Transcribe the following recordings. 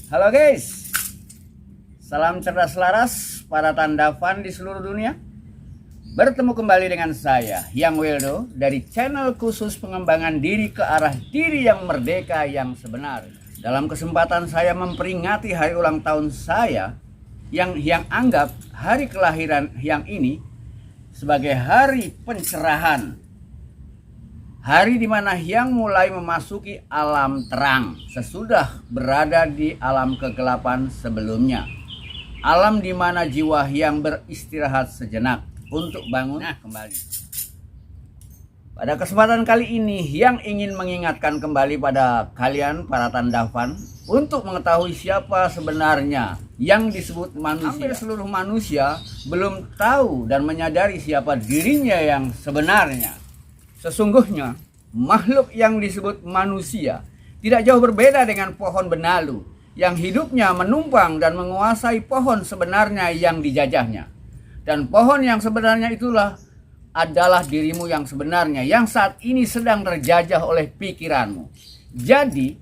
Halo guys, salam cerdas selaras para tandavan di seluruh dunia. Bertemu kembali dengan saya, Yang Wildo, dari channel khusus pengembangan diri ke arah diri yang merdeka yang sebenar. Dalam kesempatan saya memperingati hari ulang tahun saya, yang anggap hari kelahiran yang ini sebagai hari pencerahan. Hari di mana Hyang mulai memasuki alam terang sesudah berada di alam kegelapan sebelumnya. Alam di mana jiwa Hyang beristirahat sejenak untuk bangun kembali. Pada kesempatan kali ini Hyang ingin mengingatkan kembali pada kalian para tandavan untuk mengetahui siapa sebenarnya yang disebut manusia. Hampir seluruh manusia belum tahu dan menyadari siapa dirinya yang sebenarnya. Sesungguhnya makhluk yang disebut manusia tidak jauh berbeda dengan pohon benalu yang hidupnya menumpang dan menguasai pohon sebenarnya yang dijajahnya. Dan pohon yang sebenarnya itulah adalah dirimu yang sebenarnya yang saat ini sedang terjajah oleh pikiranmu. Jadi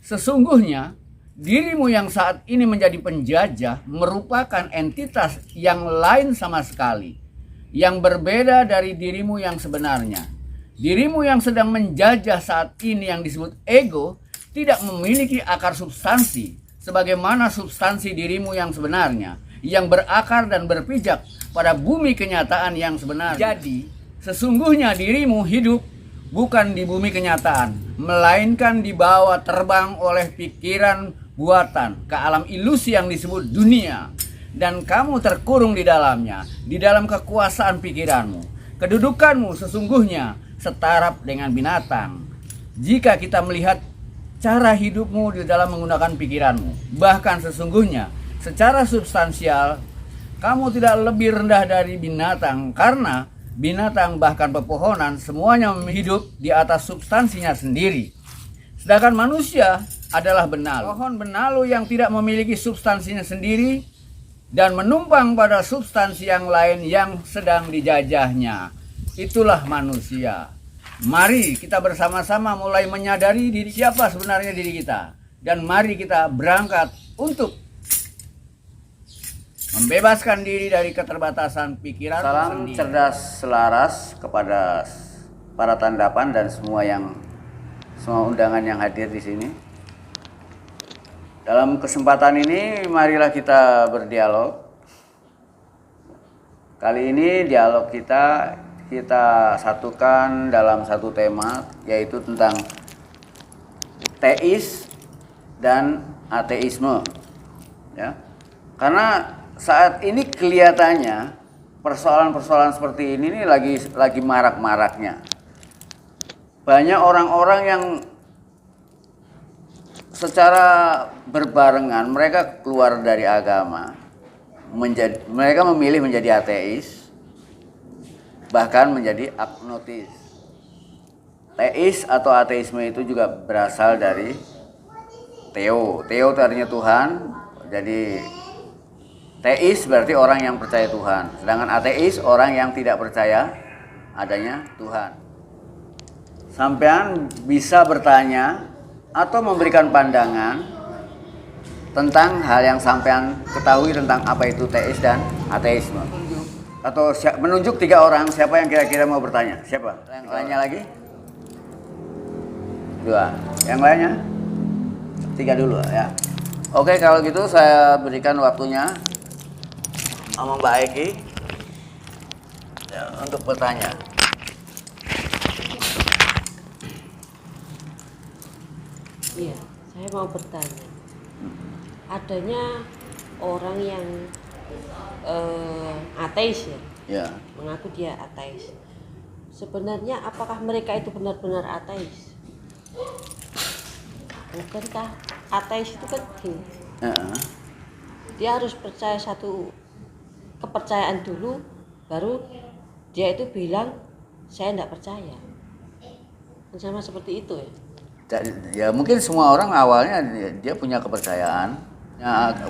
sesungguhnya dirimu yang saat ini menjadi penjajah merupakan entitas yang lain sama sekali, yang berbeda dari dirimu yang sebenarnya. Dirimu yang sedang menjajah saat ini yang disebut ego tidak memiliki akar substansi sebagaimana substansi dirimu yang sebenarnya yang berakar dan berpijak pada bumi kenyataan yang sebenarnya. Jadi sesungguhnya dirimu hidup bukan di bumi kenyataan, melainkan dibawa terbang oleh pikiran buatan ke alam ilusi yang disebut dunia, dan kamu terkurung di dalamnya, di dalam kekuasaan pikiranmu. Kedudukanmu sesungguhnya setaraf dengan binatang jika kita melihat cara hidupmu di dalam menggunakan pikiranmu. Bahkan sesungguhnya secara substansial kamu tidak lebih rendah dari binatang, karena binatang bahkan pepohonan semuanya hidup di atas substansinya sendiri. Sedangkan manusia adalah benalu, pohon benalu yang tidak memiliki substansinya sendiri dan menumpang pada substansi yang lain yang sedang dijajahnya. Itulah manusia. Mari kita bersama-sama mulai menyadari diri siapa sebenarnya diri kita. Dan mari kita berangkat untuk membebaskan diri dari keterbatasan pikiran. Salam sendiri. Cerdas selaras kepada para tandapan dan semua undangan yang hadir di sini. Dalam kesempatan ini marilah kita berdialog. Kali ini dialog kita satukan dalam satu tema, yaitu tentang teis dan ateisme, ya. Karena saat ini kelihatannya persoalan-persoalan seperti ini lagi marak-maraknya. Banyak orang-orang yang secara berbarengan mereka keluar dari agama, mereka memilih menjadi ateis, bahkan menjadi agnostis. Teis atau ateisme itu juga berasal dari theo. Theo itu artinya Tuhan. Jadi teis berarti orang yang percaya Tuhan. Sedangkan ateis orang yang tidak percaya adanya Tuhan. Sampean bisa bertanya atau memberikan pandangan tentang hal yang sampean ketahui tentang apa itu teis dan ateisme. Atau menunjuk 3 orang, siapa yang kira-kira mau bertanya? Siapa? Yang lainnya lagi? 2. Yang lainnya? 3 dulu ya. Oke, kalau gitu saya berikan waktunya sama Mbak Eki ya, untuk bertanya. Iya, saya mau bertanya. Adanya orang yang ateis ya? Ya. Mengaku dia ateis. Sebenarnya apakah mereka itu benar-benar ateis? Bukankah ateis itu kan gini? Dia harus percaya satu kepercayaan dulu, baru dia itu bilang saya tidak percaya. Sama seperti itu ya? Ya mungkin semua orang awalnya dia punya kepercayaan,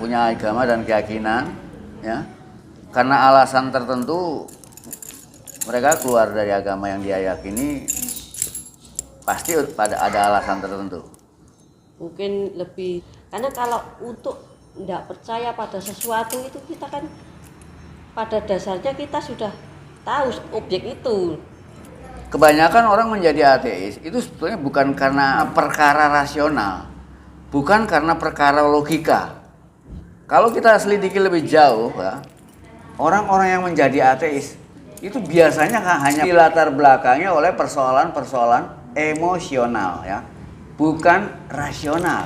punya agama dan keyakinan, ya. Karena alasan tertentu mereka keluar dari agama yang dia yakini, pasti ada alasan tertentu. Mungkin lebih Karena kalau untuk tidak percaya pada sesuatu itu kita kan pada dasarnya kita sudah tahu objek itu. Kebanyakan orang menjadi ateis itu sebetulnya bukan karena perkara rasional, bukan karena perkara logika. Kalau kita selidiki lebih jauh, ya, orang-orang yang menjadi ateis itu biasanya hanya dilatar belakangi oleh persoalan-persoalan emosional, ya, bukan rasional.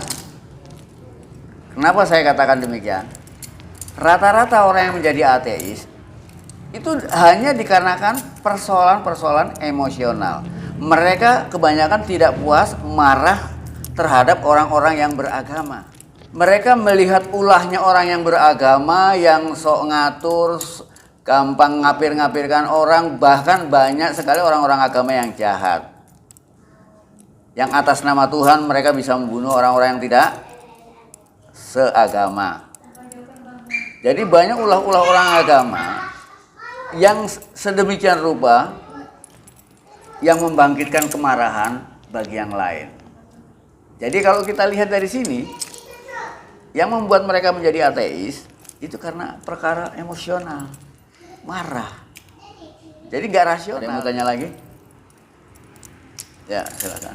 Kenapa saya katakan demikian? Rata-rata orang yang menjadi ateis itu hanya dikarenakan persoalan-persoalan emosional. Mereka kebanyakan tidak puas, marah terhadap orang-orang yang beragama. Mereka melihat ulahnya orang yang beragama, yang sok ngatur, gampang ngapir-ngapirkan orang, bahkan banyak sekali orang-orang agama yang jahat. Yang atas nama Tuhan mereka bisa membunuh orang-orang yang tidak seagama. Jadi banyak ulah-ulah orang agama yang sedemikian rupa yang membangkitkan kemarahan bagi yang lain. Jadi kalau kita lihat dari sini, yang membuat mereka menjadi ateis itu karena perkara emosional, marah. Jadi nggak rasional. Ada yang mau tanya lagi? Ya, silakan.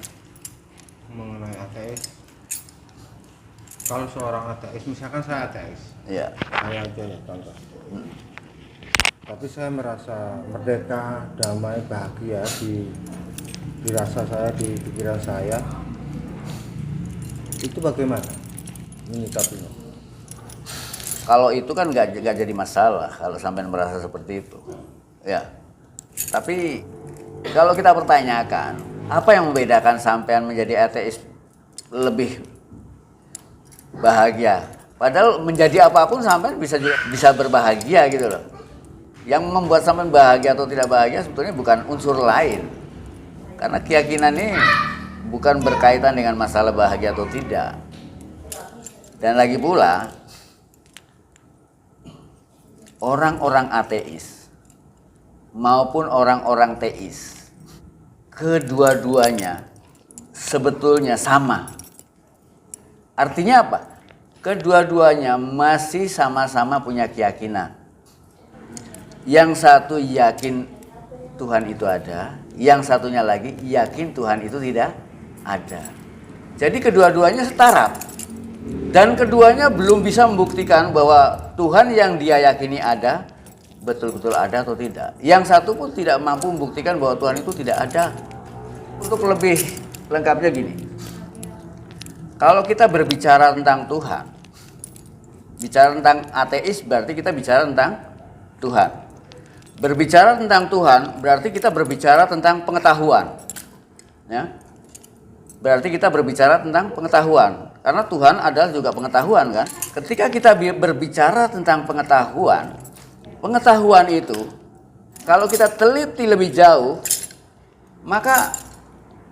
Mengenai ateis, kalau seorang ateis, misalkan saya ateis, Ya. saya aja ya contoh. Tapi saya merasa merdeka, damai, bahagia di rasa saya, di pikiran saya. Itu bagaimana menyikapinya? Kalau itu kan nggak jadi masalah kalau sampai merasa seperti itu, ya. Tapi kalau kita pertanyakan, apa yang membedakan sampean menjadi ateis lebih bahagia? Padahal menjadi apapun sampean bisa berbahagia gitu loh. Yang membuat sampean bahagia atau tidak bahagia sebetulnya bukan unsur lain, karena keyakinan ini bukan berkaitan dengan masalah bahagia atau tidak. Dan lagi pula, orang-orang ateis maupun orang-orang teis, kedua-duanya sebetulnya sama. Artinya apa? Kedua-duanya masih sama-sama punya keyakinan. Yang satu yakin Tuhan itu ada, yang satunya lagi yakin Tuhan itu tidak ada. Jadi kedua-duanya setara. Dan keduanya belum bisa membuktikan bahwa Tuhan yang dia yakini ada, betul-betul ada atau tidak. Yang satu pun tidak mampu membuktikan bahwa Tuhan itu tidak ada. Untuk lebih lengkapnya gini, kalau kita berbicara tentang Tuhan, bicara tentang ateis berarti kita bicara tentang Tuhan. Berbicara tentang Tuhan berarti kita berbicara tentang pengetahuan, ya. Berarti kita berbicara tentang pengetahuan, karena Tuhan adalah juga pengetahuan, kan. Ketika kita berbicara tentang pengetahuan, pengetahuan itu kalau kita teliti lebih jauh, maka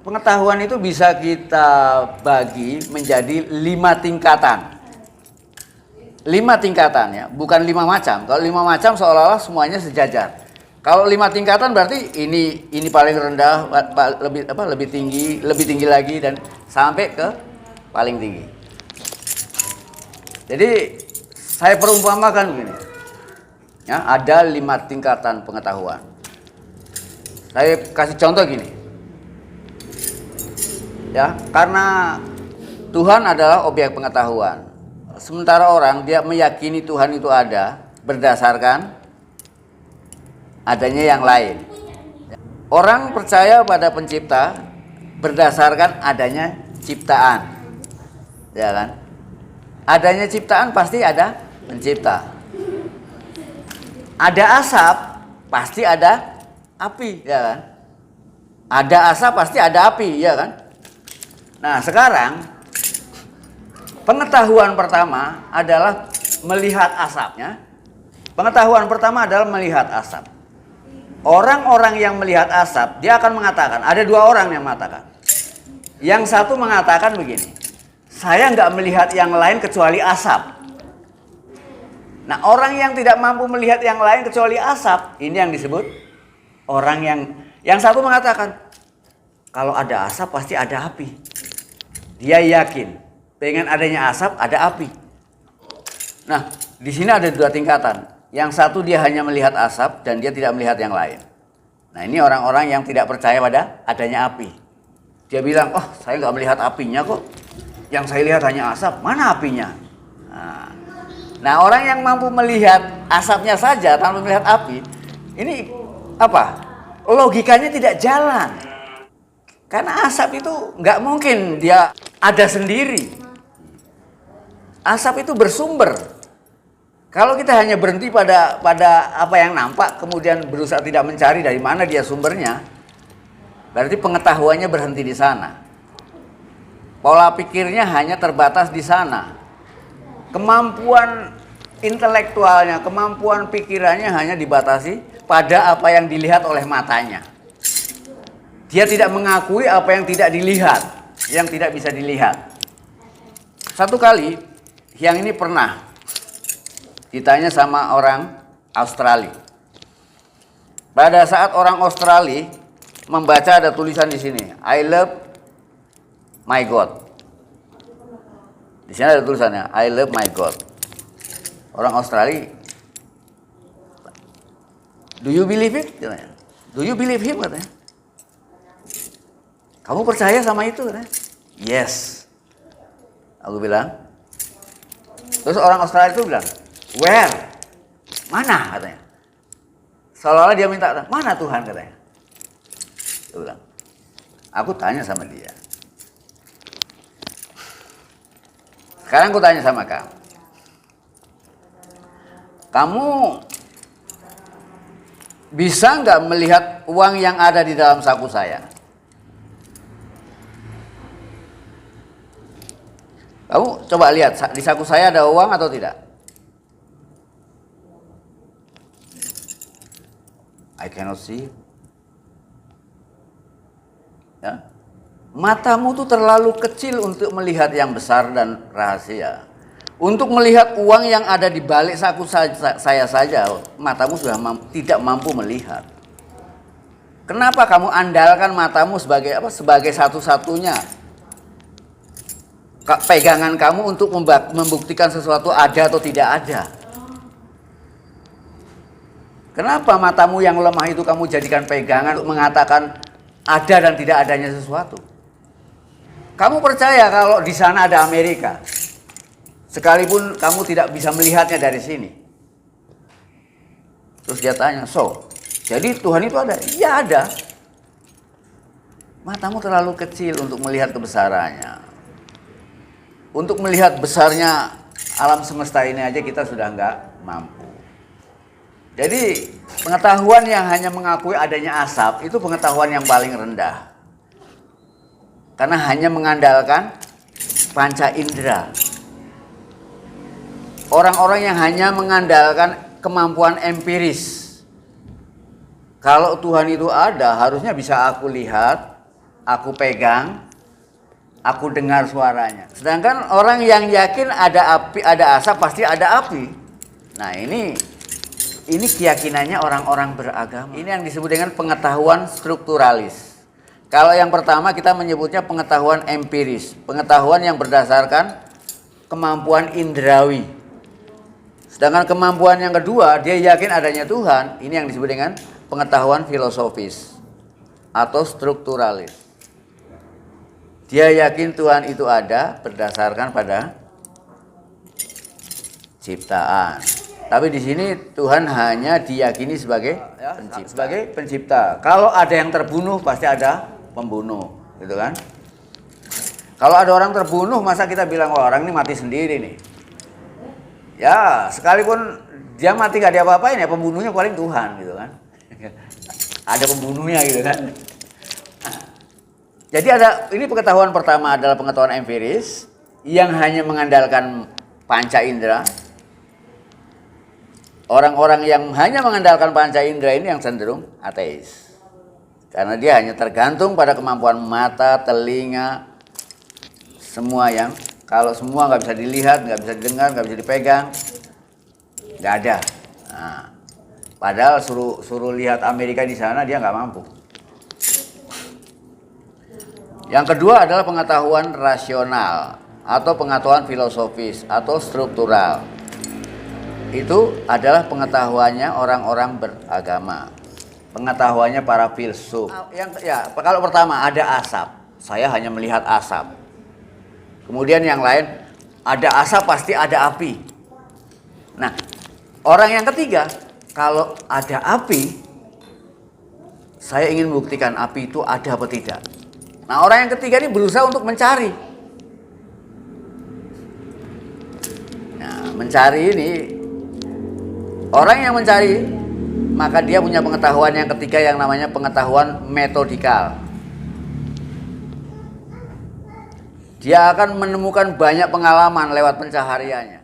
pengetahuan itu bisa kita bagi menjadi 5 tingkatan. 5 tingkatan, ya, bukan 5 macam. Kalau 5 macam seolah-olah semuanya sejajar. Kalau 5 tingkatan berarti ini paling rendah, lebih tinggi lagi dan sampai ke paling tinggi. Jadi saya perumpamakan begini. Ya, ada 5 tingkatan pengetahuan. Saya kasih contoh gini. Ya, karena Tuhan adalah objek pengetahuan. Sementara orang dia meyakini Tuhan itu ada berdasarkan adanya yang lain. Orang percaya pada pencipta berdasarkan adanya ciptaan. Ya kan? Adanya ciptaan pasti ada pencipta. Ada asap, pasti ada api, ya kan? Ada asap pasti ada api, ya kan? Nah, sekarang pengetahuan pertama adalah melihat asapnya. Pengetahuan pertama adalah melihat asap. Orang-orang yang melihat asap, dia akan mengatakan, ada 2 orang yang mengatakan. Yang satu mengatakan begini, saya nggak melihat yang lain kecuali asap. Nah, orang yang tidak mampu melihat yang lain kecuali asap, ini yang disebut orang yang satu mengatakan, kalau ada asap pasti ada api. Dia yakin, dengan adanya asap ada api. Nah, di sini ada dua tingkatan. Yang satu dia hanya melihat asap dan dia tidak melihat yang lain. Nah, ini orang-orang yang tidak percaya pada adanya api. Dia bilang, oh saya nggak melihat apinya kok. Yang saya lihat hanya asap, mana apinya? Nah, orang yang mampu melihat asapnya saja tanpa melihat api, ini apa? Logikanya tidak jalan. Karena asap itu nggak mungkin dia ada sendiri. Asap itu bersumber. Kalau kita hanya berhenti pada apa yang nampak, kemudian berusaha tidak mencari dari mana dia sumbernya, berarti pengetahuannya berhenti di sana. Pola pikirnya hanya terbatas di sana. Kemampuan intelektualnya, kemampuan pikirannya hanya dibatasi pada apa yang dilihat oleh matanya. Dia tidak mengakui apa yang tidak dilihat, yang tidak bisa dilihat. Satu kali, yang ini pernah ditanya sama orang Australia. Pada saat orang Australia membaca ada tulisan di sini, I love my God. Di sini ada tulisannya, I love my God. Orang Australia, do you believe it? Do you believe him? Katanya. Kamu percaya sama itu? Katanya. Yes. Aku bilang. Terus orang Australia itu bilang, where? Mana? Katanya. Seolah-olah dia minta, mana Tuhan? Katanya. Dia bilang. Aku tanya sama dia. Sekarang aku tanya sama kamu. Kamu bisa nggak melihat uang yang ada di dalam saku saya? Kamu coba lihat, di saku saya ada uang atau tidak? I cannot see. Ya. Matamu tuh terlalu kecil untuk melihat yang besar dan rahasia. Untuk melihat uang yang ada di balik saku saya saja, matamu sudah tidak mampu melihat. Kenapa kamu andalkan matamu sebagai apa? Sebagai satu-satunya pegangan kamu untuk membuktikan sesuatu ada atau tidak ada. Kenapa matamu yang lemah itu kamu jadikan pegangan untuk mengatakan ada dan tidak adanya sesuatu? Kamu percaya kalau di sana ada Amerika, sekalipun kamu tidak bisa melihatnya dari sini. Terus dia tanya, so, jadi Tuhan itu ada? Ya ada. Matamu terlalu kecil untuk melihat kebesarannya. Untuk melihat besarnya alam semesta ini aja kita sudah nggak mampu. Jadi pengetahuan yang hanya mengakui adanya asap itu pengetahuan yang paling rendah. Karena hanya mengandalkan panca indera. Orang-orang yang hanya mengandalkan kemampuan empiris. Kalau Tuhan itu ada, harusnya bisa aku lihat, aku pegang, aku dengar suaranya. Sedangkan orang yang yakin ada api, ada asap, pasti ada api. Nah, ini keyakinannya orang-orang beragama. Ini yang disebut dengan pengetahuan strukturalis. Kalau yang pertama kita menyebutnya pengetahuan empiris, pengetahuan yang berdasarkan kemampuan indrawi. Sedangkan kemampuan yang kedua, dia yakin adanya Tuhan, ini yang disebut dengan pengetahuan filosofis atau strukturalis. Dia yakin Tuhan itu ada berdasarkan pada ciptaan. Tapi di sini Tuhan hanya diyakini sebagai pencipta. Kalau ada yang terbunuh pasti ada pembunuh, gitu kan? Kalau ada orang terbunuh, masa kita bilang orang ini mati sendiri nih? Ya, sekalipun dia mati gak diapa-apain ya pembunuhnya paling Tuhan, gitu kan? Ada pembunuhnya, gitu kan? Nah, jadi ini pengetahuan pertama adalah pengetahuan empiris yang hanya mengandalkan panca indera. Orang-orang yang hanya mengandalkan panca indera ini yang cenderung ateis. Karena dia hanya tergantung pada kemampuan mata, telinga, semua yang kalau semua nggak bisa dilihat, nggak bisa didengar, nggak bisa dipegang, nggak ada. Nah, padahal suruh lihat Amerika di sana dia nggak mampu. Yang kedua adalah pengetahuan rasional. atau pengetahuan filosofis atau struktural. Itu adalah pengetahuannya orang-orang beragama, pengetahuannya para filsuf. Kalau pertama ada asap, saya hanya melihat asap. Kemudian yang lain, ada asap pasti ada api. Nah, orang yang ketiga, kalau ada api, saya ingin membuktikan api itu ada atau tidak. Nah, orang yang ketiga ini berusaha untuk mencari. Nah, mencari ini, orang yang mencari, maka dia punya pengetahuan yang ketiga yang namanya pengetahuan metodikal. Dia akan menemukan banyak pengalaman lewat pencahariannya.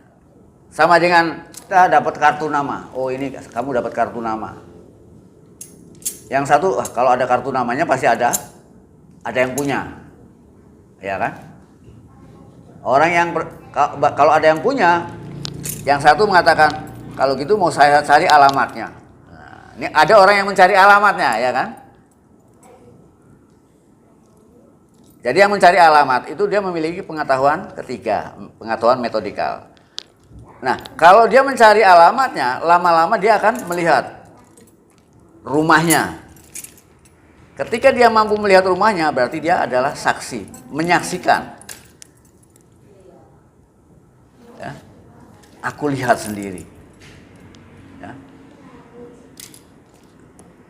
Sama dengan kita dapat kartu nama. Oh, ini kamu dapat kartu nama. Yang satu, kalau ada kartu namanya pasti ada yang punya. Ya kan? Orang yang kalau ada yang punya, yang satu mengatakan, kalau gitu mau saya cari alamatnya. Nah, ini ada orang yang mencari alamatnya, ya kan? Jadi yang mencari alamat itu dia memiliki pengetahuan ketiga, pengetahuan metodikal. Nah, kalau dia mencari alamatnya, lama-lama dia akan melihat rumahnya. Ketika dia mampu melihat rumahnya, berarti dia adalah saksi, menyaksikan. Ya. Aku lihat sendiri. Ya.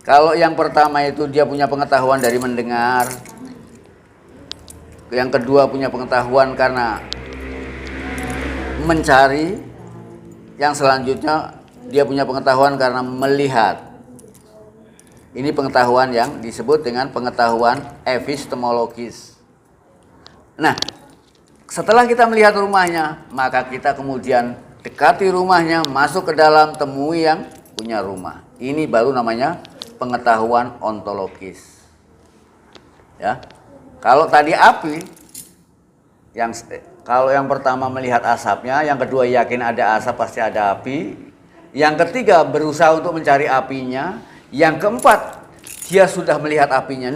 Kalau yang pertama itu dia punya pengetahuan dari mendengar. Yang kedua punya pengetahuan karena mencari. Yang selanjutnya dia punya pengetahuan karena melihat. Ini pengetahuan yang disebut dengan pengetahuan epistemologis. Nah, setelah kita melihat rumahnya, maka kita kemudian dekati rumahnya, masuk ke dalam, temui yang punya rumah. Ini baru namanya pengetahuan ontologis. Ya. Kalau tadi api, kalau yang pertama melihat asapnya, yang kedua yakin ada asap pasti ada api, yang ketiga berusaha untuk mencari apinya, yang keempat dia sudah melihat apinya,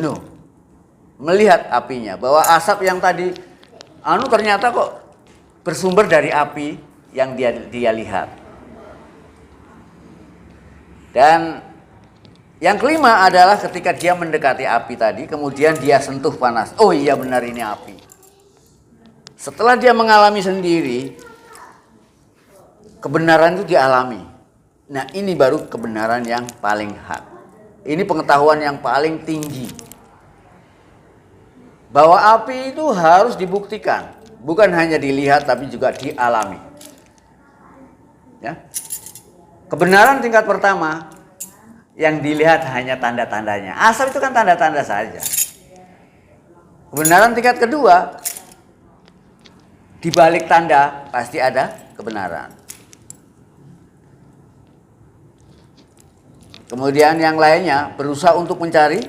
melihat apinya, bahwa asap yang tadi ternyata kok bersumber dari api yang dia lihat. Dan yang kelima adalah ketika dia mendekati api tadi, kemudian dia sentuh panas. Oh iya benar ini api. Setelah dia mengalami sendiri, kebenaran itu dialami. Nah, ini baru kebenaran yang paling hak. Ini pengetahuan yang paling tinggi. Bahwa api itu harus dibuktikan. Bukan hanya dilihat tapi juga dialami. Ya. Kebenaran tingkat pertama, yang dilihat hanya tanda-tandanya. Asal itu kan tanda-tanda saja. Kebenaran tingkat kedua, di balik tanda pasti ada kebenaran. Kemudian yang lainnya berusaha untuk mencari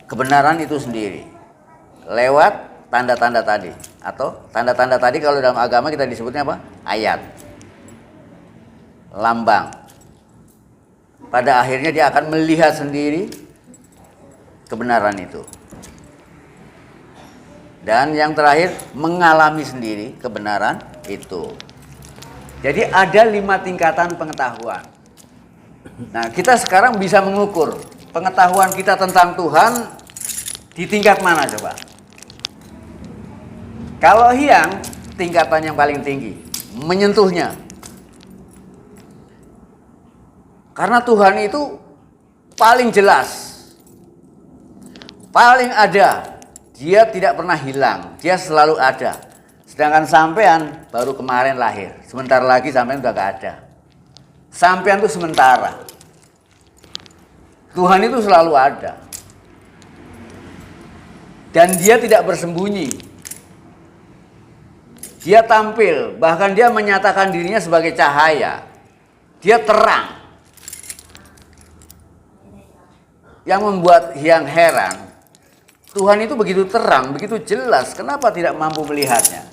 kebenaran itu sendiri lewat tanda-tanda tadi. Atau tanda-tanda tadi kalau dalam agama kita disebutnya apa? Ayat, lambang. Pada akhirnya dia akan melihat sendiri kebenaran itu. Dan yang terakhir, mengalami sendiri kebenaran itu. Jadi ada 5 tingkatan pengetahuan. Nah, kita sekarang bisa mengukur pengetahuan kita tentang Tuhan di tingkat mana coba? Kalau Hyang, tingkatan yang paling tinggi, menyentuhnya. Karena Tuhan itu paling jelas, paling ada. Dia tidak pernah hilang, dia selalu ada. Sedangkan sampean baru kemarin lahir, sebentar lagi sampean udah gak ada. Sampean itu sementara. Tuhan itu selalu ada. Dan dia tidak bersembunyi. Dia tampil, bahkan dia menyatakan dirinya sebagai cahaya. Dia terang. Yang membuat Hyang heran, Tuhan itu begitu terang, begitu jelas, kenapa tidak mampu melihatnya?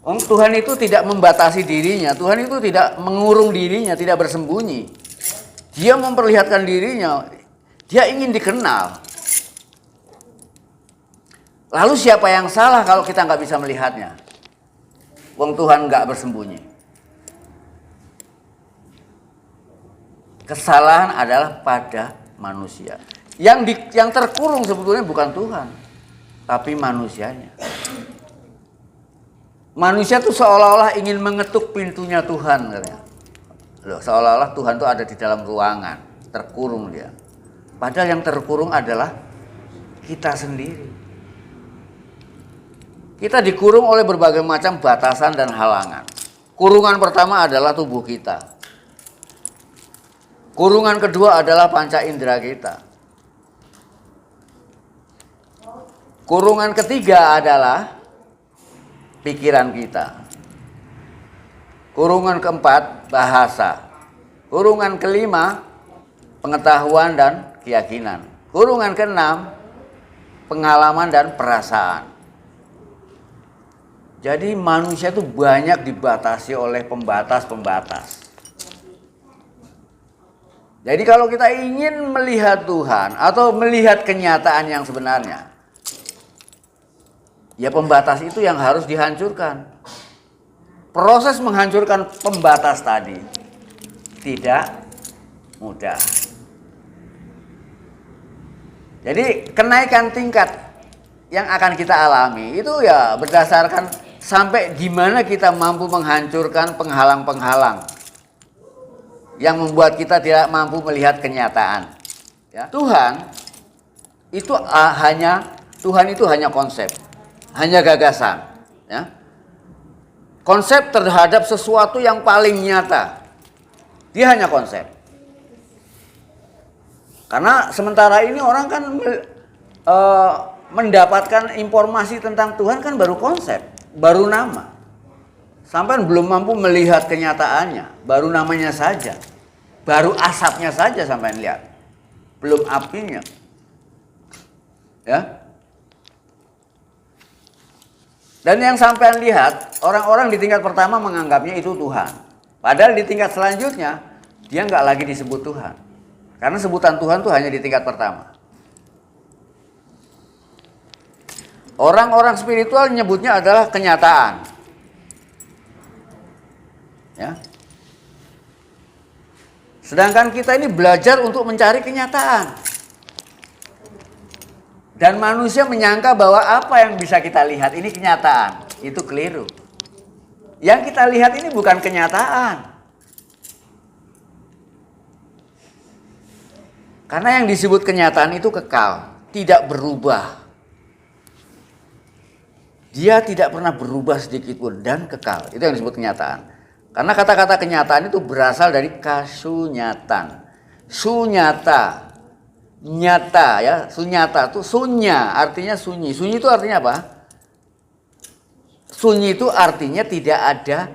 Tuhan itu tidak membatasi dirinya, Tuhan itu tidak mengurung dirinya, tidak bersembunyi. Dia memperlihatkan dirinya, dia ingin dikenal. Lalu siapa yang salah kalau kita nggak bisa melihatnya? Wong Tuhan nggak bersembunyi. Kesalahan adalah pada manusia. Yang terkurung sebetulnya bukan Tuhan, tapi manusianya. Manusia tuh seolah-olah ingin mengetuk pintunya Tuhan, katanya. Loh, seolah-olah Tuhan tuh ada di dalam ruangan, terkurung dia. Padahal yang terkurung adalah kita sendiri. Kita dikurung oleh berbagai macam batasan dan halangan. Kurungan pertama adalah tubuh kita. Kurungan kedua adalah panca indera kita. Kurungan ketiga adalah pikiran kita. Kurungan keempat, bahasa. Kurungan kelima, pengetahuan dan keyakinan. Kurungan keenam, pengalaman dan perasaan. Jadi manusia itu banyak dibatasi oleh pembatas-pembatas. Jadi kalau kita ingin melihat Tuhan atau melihat kenyataan yang sebenarnya, ya pembatas itu yang harus dihancurkan. Proses menghancurkan pembatas tadi tidak mudah. Jadi kenaikan tingkat yang akan kita alami itu ya berdasarkan sampai gimana kita mampu menghancurkan penghalang-penghalang yang membuat kita tidak mampu melihat kenyataan. Ya. Tuhan itu hanya konsep, hanya gagasan. Ya. Konsep terhadap sesuatu yang paling nyata. Dia hanya konsep. Karena sementara ini orang kan mendapatkan informasi tentang Tuhan kan baru konsep, baru nama. Sampai belum mampu melihat kenyataannya, baru namanya saja. Baru asapnya saja sampai lihat. Belum apinya. Ya. Dan yang sampai lihat, orang-orang di tingkat pertama menganggapnya itu Tuhan. Padahal di tingkat selanjutnya, dia nggak lagi disebut Tuhan. Karena sebutan Tuhan itu hanya di tingkat pertama. Orang-orang spiritual menyebutnya adalah kenyataan. Ya. Sedangkan kita ini belajar untuk mencari kenyataan. Dan manusia menyangka bahwa apa yang bisa kita lihat ini kenyataan. Itu keliru. Yang kita lihat ini bukan kenyataan. Karena yang disebut kenyataan itu kekal, tidak berubah. Dia tidak pernah berubah sedikit pun dan kekal. Itu yang disebut kenyataan. Karena kata-kata kenyataan itu berasal dari kasunyatan. Sunyata. Nyata ya, sunyata itu sunya, artinya sunyi. Sunyi itu artinya apa? Sunyi itu artinya tidak ada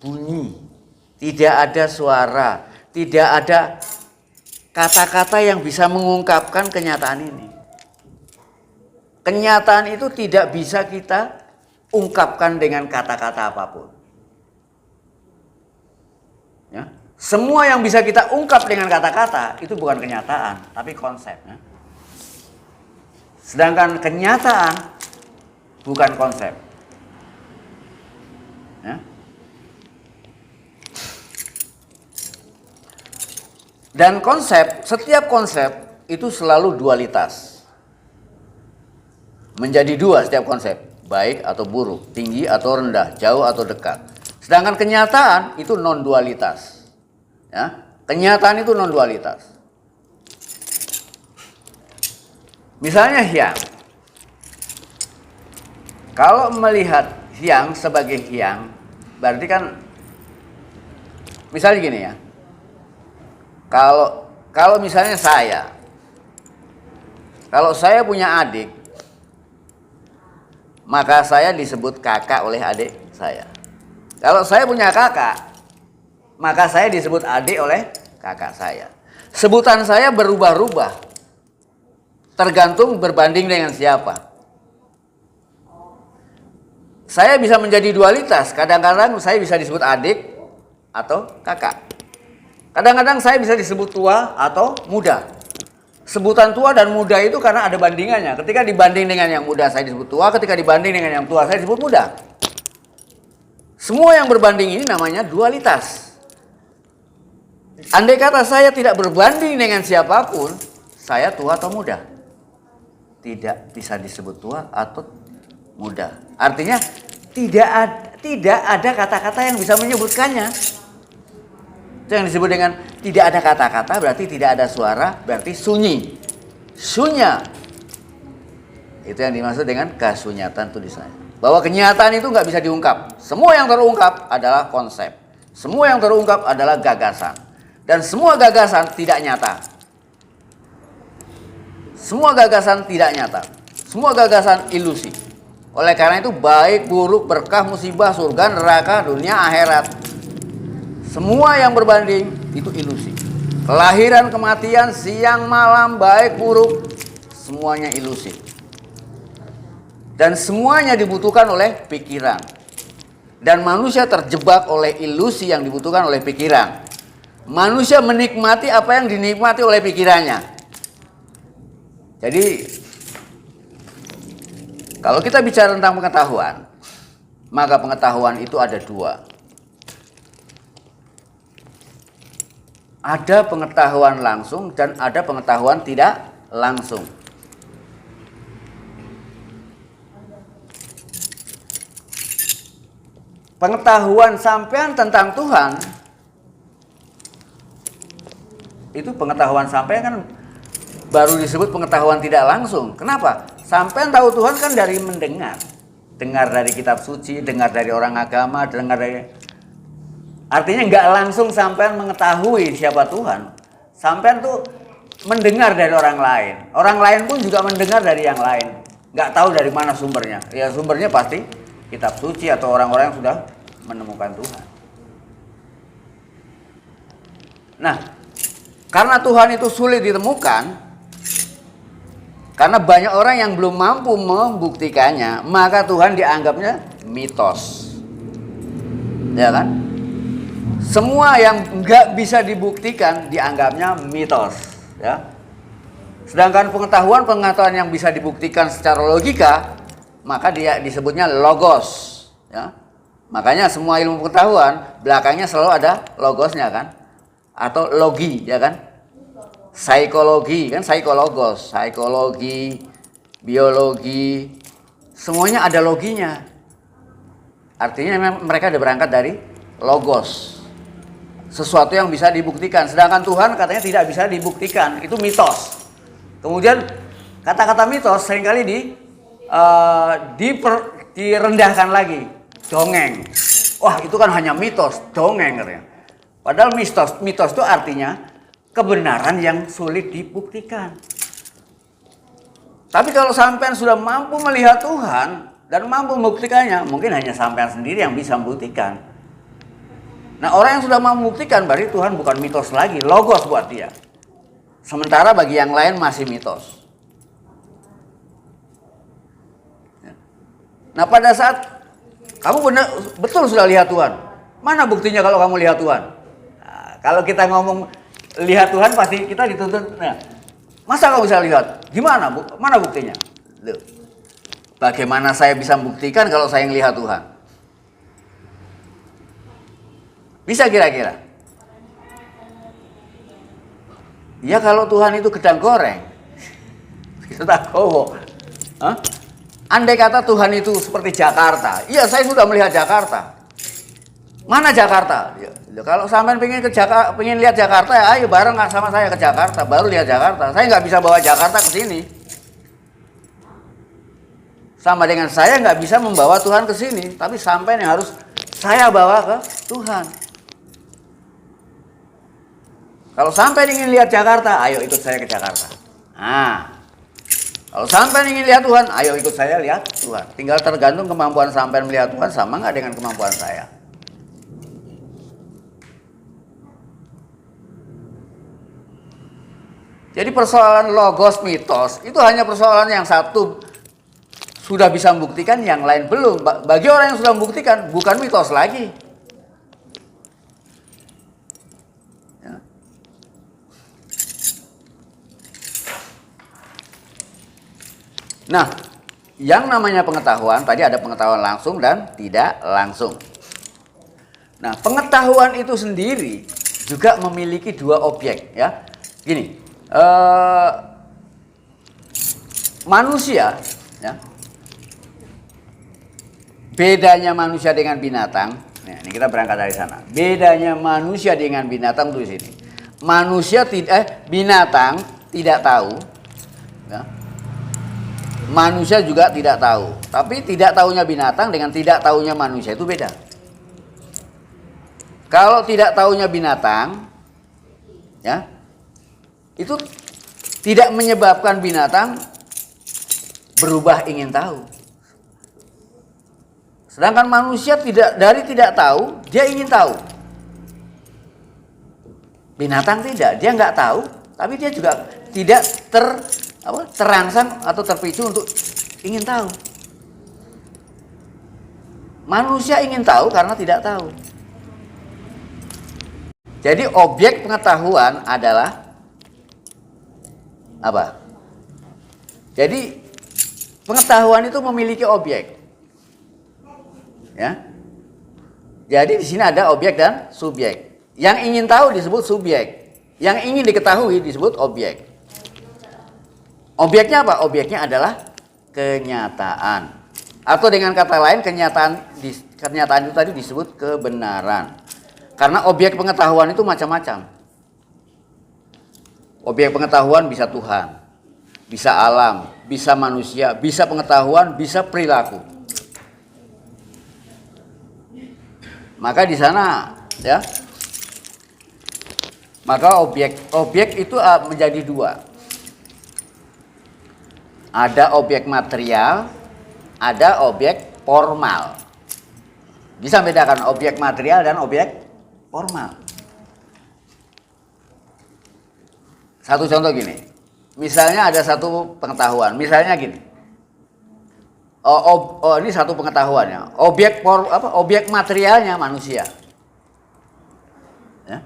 bunyi, tidak ada suara, tidak ada kata-kata yang bisa mengungkapkan kenyataan ini. Kenyataan itu tidak bisa kita ungkapkan dengan kata-kata apapun. Ya. Semua yang bisa kita ungkap dengan kata-kata itu bukan kenyataan, tapi konsep. Ya. Sedangkan kenyataan bukan konsep. Ya. Dan konsep, setiap konsep itu selalu dualitas. Menjadi dua setiap konsep, baik atau buruk, tinggi atau rendah, jauh atau dekat. Sedangkan kenyataan itu non-dualitas. Ya, kenyataan itu non-dualitas. Misalnya hyang. Kalau melihat hyang sebagai hyang, berarti kan misalnya gini ya. Kalau misalnya kalau saya punya adik, maka saya disebut kakak oleh adik saya. Kalau saya punya kakak, maka saya disebut adik oleh kakak saya. Sebutan saya berubah-ubah, tergantung berbanding dengan siapa. Saya bisa menjadi dualitas, kadang-kadang saya bisa disebut adik atau kakak. Kadang-kadang saya bisa disebut tua atau muda. sebutan tua dan muda itu karena ada bandingannya. Ketika dibanding dengan yang muda saya disebut tua, ketika dibanding dengan yang tua saya disebut muda. Semua yang berbanding ini namanya dualitas. Andai kata saya tidak berbanding dengan siapapun, saya tua atau muda? Tidak bisa disebut tua atau muda. Artinya tidak ada kata-kata yang bisa menyebutkannya. Itu yang disebut dengan tidak ada kata-kata, berarti tidak ada suara, berarti sunyi. Sunya. Itu yang dimaksud dengan kasunyatan tulisannya. Bahwa kenyataan itu nggak bisa diungkap. Semua yang terungkap adalah konsep. Semua yang terungkap adalah gagasan. Dan semua gagasan tidak nyata. Semua gagasan tidak nyata. Semua gagasan ilusi. Oleh karena itu baik, buruk, berkah, musibah, surga, neraka, dunia, akhirat. Semua yang berbanding itu ilusi. Kelahiran, kematian, siang, malam, baik, buruk, semuanya ilusi. Dan semuanya dibutuhkan oleh pikiran. Dan manusia terjebak oleh ilusi yang dibutuhkan oleh pikiran. Manusia menikmati apa yang dinikmati oleh pikirannya. Jadi kalau kita bicara tentang pengetahuan, maka pengetahuan itu ada dua. Ada pengetahuan langsung dan ada pengetahuan tidak langsung. Pengetahuan sampean tentang Tuhan, itu pengetahuan sampean kan baru disebut pengetahuan tidak langsung. Kenapa? Sampean tahu Tuhan kan dari mendengar. Dengar dari kitab suci, dengar dari orang agama, dengar dari... Artinya nggak langsung sampean mengetahui siapa Tuhan. Sampean tuh mendengar dari orang lain. Orang lain pun juga mendengar dari yang lain. Nggak tahu dari mana sumbernya. Ya sumbernya pasti kitab suci atau orang-orang yang sudah menemukan Tuhan. Nah, karena Tuhan itu sulit ditemukan, karena banyak orang yang belum mampu membuktikannya, maka Tuhan dianggapnya mitos. Ya kan? Semua yang nggak bisa dibuktikan dianggapnya mitos. Ya. Sedangkan pengetahuan yang bisa dibuktikan secara logika, maka dia disebutnya logos. Ya. Makanya semua ilmu pengetahuan belakangnya selalu ada logosnya kan, atau logi, ya kan? Psikologi kan, psikologos, psikologi, biologi, semuanya ada loginya. Artinya memang mereka sudah berangkat dari logos, sesuatu yang bisa dibuktikan. Sedangkan Tuhan katanya tidak bisa dibuktikan, itu mitos. Kemudian kata-kata mitos seringkali direndahkan lagi, dongeng. Wah itu kan hanya mitos, dongeng katanya. Padahal mitos itu artinya kebenaran yang sulit dibuktikan. Tapi kalau sampean sudah mampu melihat Tuhan dan mampu membuktikannya, mungkin hanya sampean sendiri yang bisa membuktikan. Nah orang yang sudah mampu membuktikan berarti Tuhan bukan mitos lagi, logos buat dia. Sementara bagi yang lain masih mitos. Nah pada saat kamu betul sudah lihat Tuhan, mana buktinya kalau kamu lihat Tuhan? Nah, kalau kita ngomong lihat Tuhan pasti kita dituntut. Nah, masa kau bisa lihat? Gimana? Mana buktinya? Loh, bagaimana saya bisa membuktikan kalau saya melihat Tuhan? Bisa kira-kira? Ya kalau Tuhan itu gedang goreng, kita tak kowo. Andai kata Tuhan itu seperti Jakarta, iya saya sudah melihat Jakarta. Mana Jakarta? Ya, kalau sampean pengen lihat Jakarta ya ayo bareng sama saya ke Jakarta, baru lihat Jakarta. Saya nggak bisa bawa Jakarta ke sini. Sama dengan saya nggak bisa membawa Tuhan ke sini, tapi sampean yang harus saya bawa ke Tuhan. Kalau sampean ingin lihat Jakarta, ayo ikut saya ke Jakarta. Nah, kalau sampean ingin lihat Tuhan, ayo ikut saya lihat Tuhan. Tinggal tergantung kemampuan sampean melihat Tuhan sama nggak dengan kemampuan saya. Jadi persoalan logos mitos itu hanya persoalan yang satu sudah bisa membuktikan, yang lain belum. Bagi orang yang sudah membuktikan bukan mitos lagi. Ya. Nah, yang namanya pengetahuan, tadi ada pengetahuan langsung dan tidak langsung. Nah, pengetahuan itu sendiri juga memiliki dua objek, ya. Gini, manusia, ya, bedanya manusia dengan binatang. Nah, ini kita berangkat dari sana. Bedanya manusia dengan binatang tuh di sini. Binatang tidak tahu, ya. Manusia juga tidak tahu. Tapi tidak tahunya binatang dengan tidak tahunya manusia itu beda. Kalau tidak tahunya binatang, ya, itu tidak menyebabkan binatang berubah ingin tahu. Sedangkan manusia tidak tahu, dia ingin tahu. Binatang tidak, dia nggak tahu, tapi dia juga tidak terangsang atau terpicu untuk ingin tahu. Manusia ingin tahu karena tidak tahu. Jadi objek pengetahuan adalah apa? Jadi pengetahuan itu memiliki objek. Ya. Jadi di sini ada objek dan subjek. Yang ingin tahu disebut subjek. Yang ingin diketahui disebut objek. Objeknya apa? Objeknya adalah kenyataan. Atau dengan kata lain kenyataan itu tadi disebut kebenaran. Karena objek pengetahuan itu macam-macam. Objek pengetahuan bisa Tuhan, bisa alam, bisa manusia, bisa pengetahuan, bisa perilaku. Maka di sana, ya, maka objek itu menjadi dua. Ada objek material, ada objek formal. Bisa bedakan objek material dan objek formal. Satu contoh gini, misalnya ada satu pengetahuan, misalnya gini. Ini satu pengetahuannya. Objek materialnya manusia. Ya.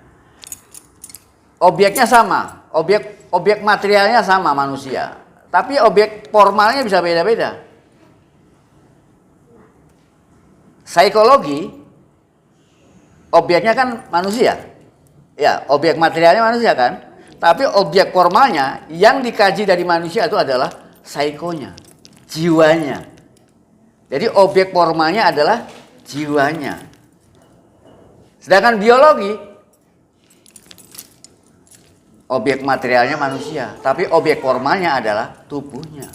Objeknya sama, objek materialnya sama manusia, tapi objek formalnya bisa beda-beda. Psikologi, objeknya kan manusia, ya, objek materialnya manusia kan, tapi objek formalnya yang dikaji dari manusia itu adalah psikonya, jiwanya. Jadi objek formalnya adalah jiwanya. Sedangkan biologi, objek materialnya manusia, tapi objek formalnya adalah tubuhnya.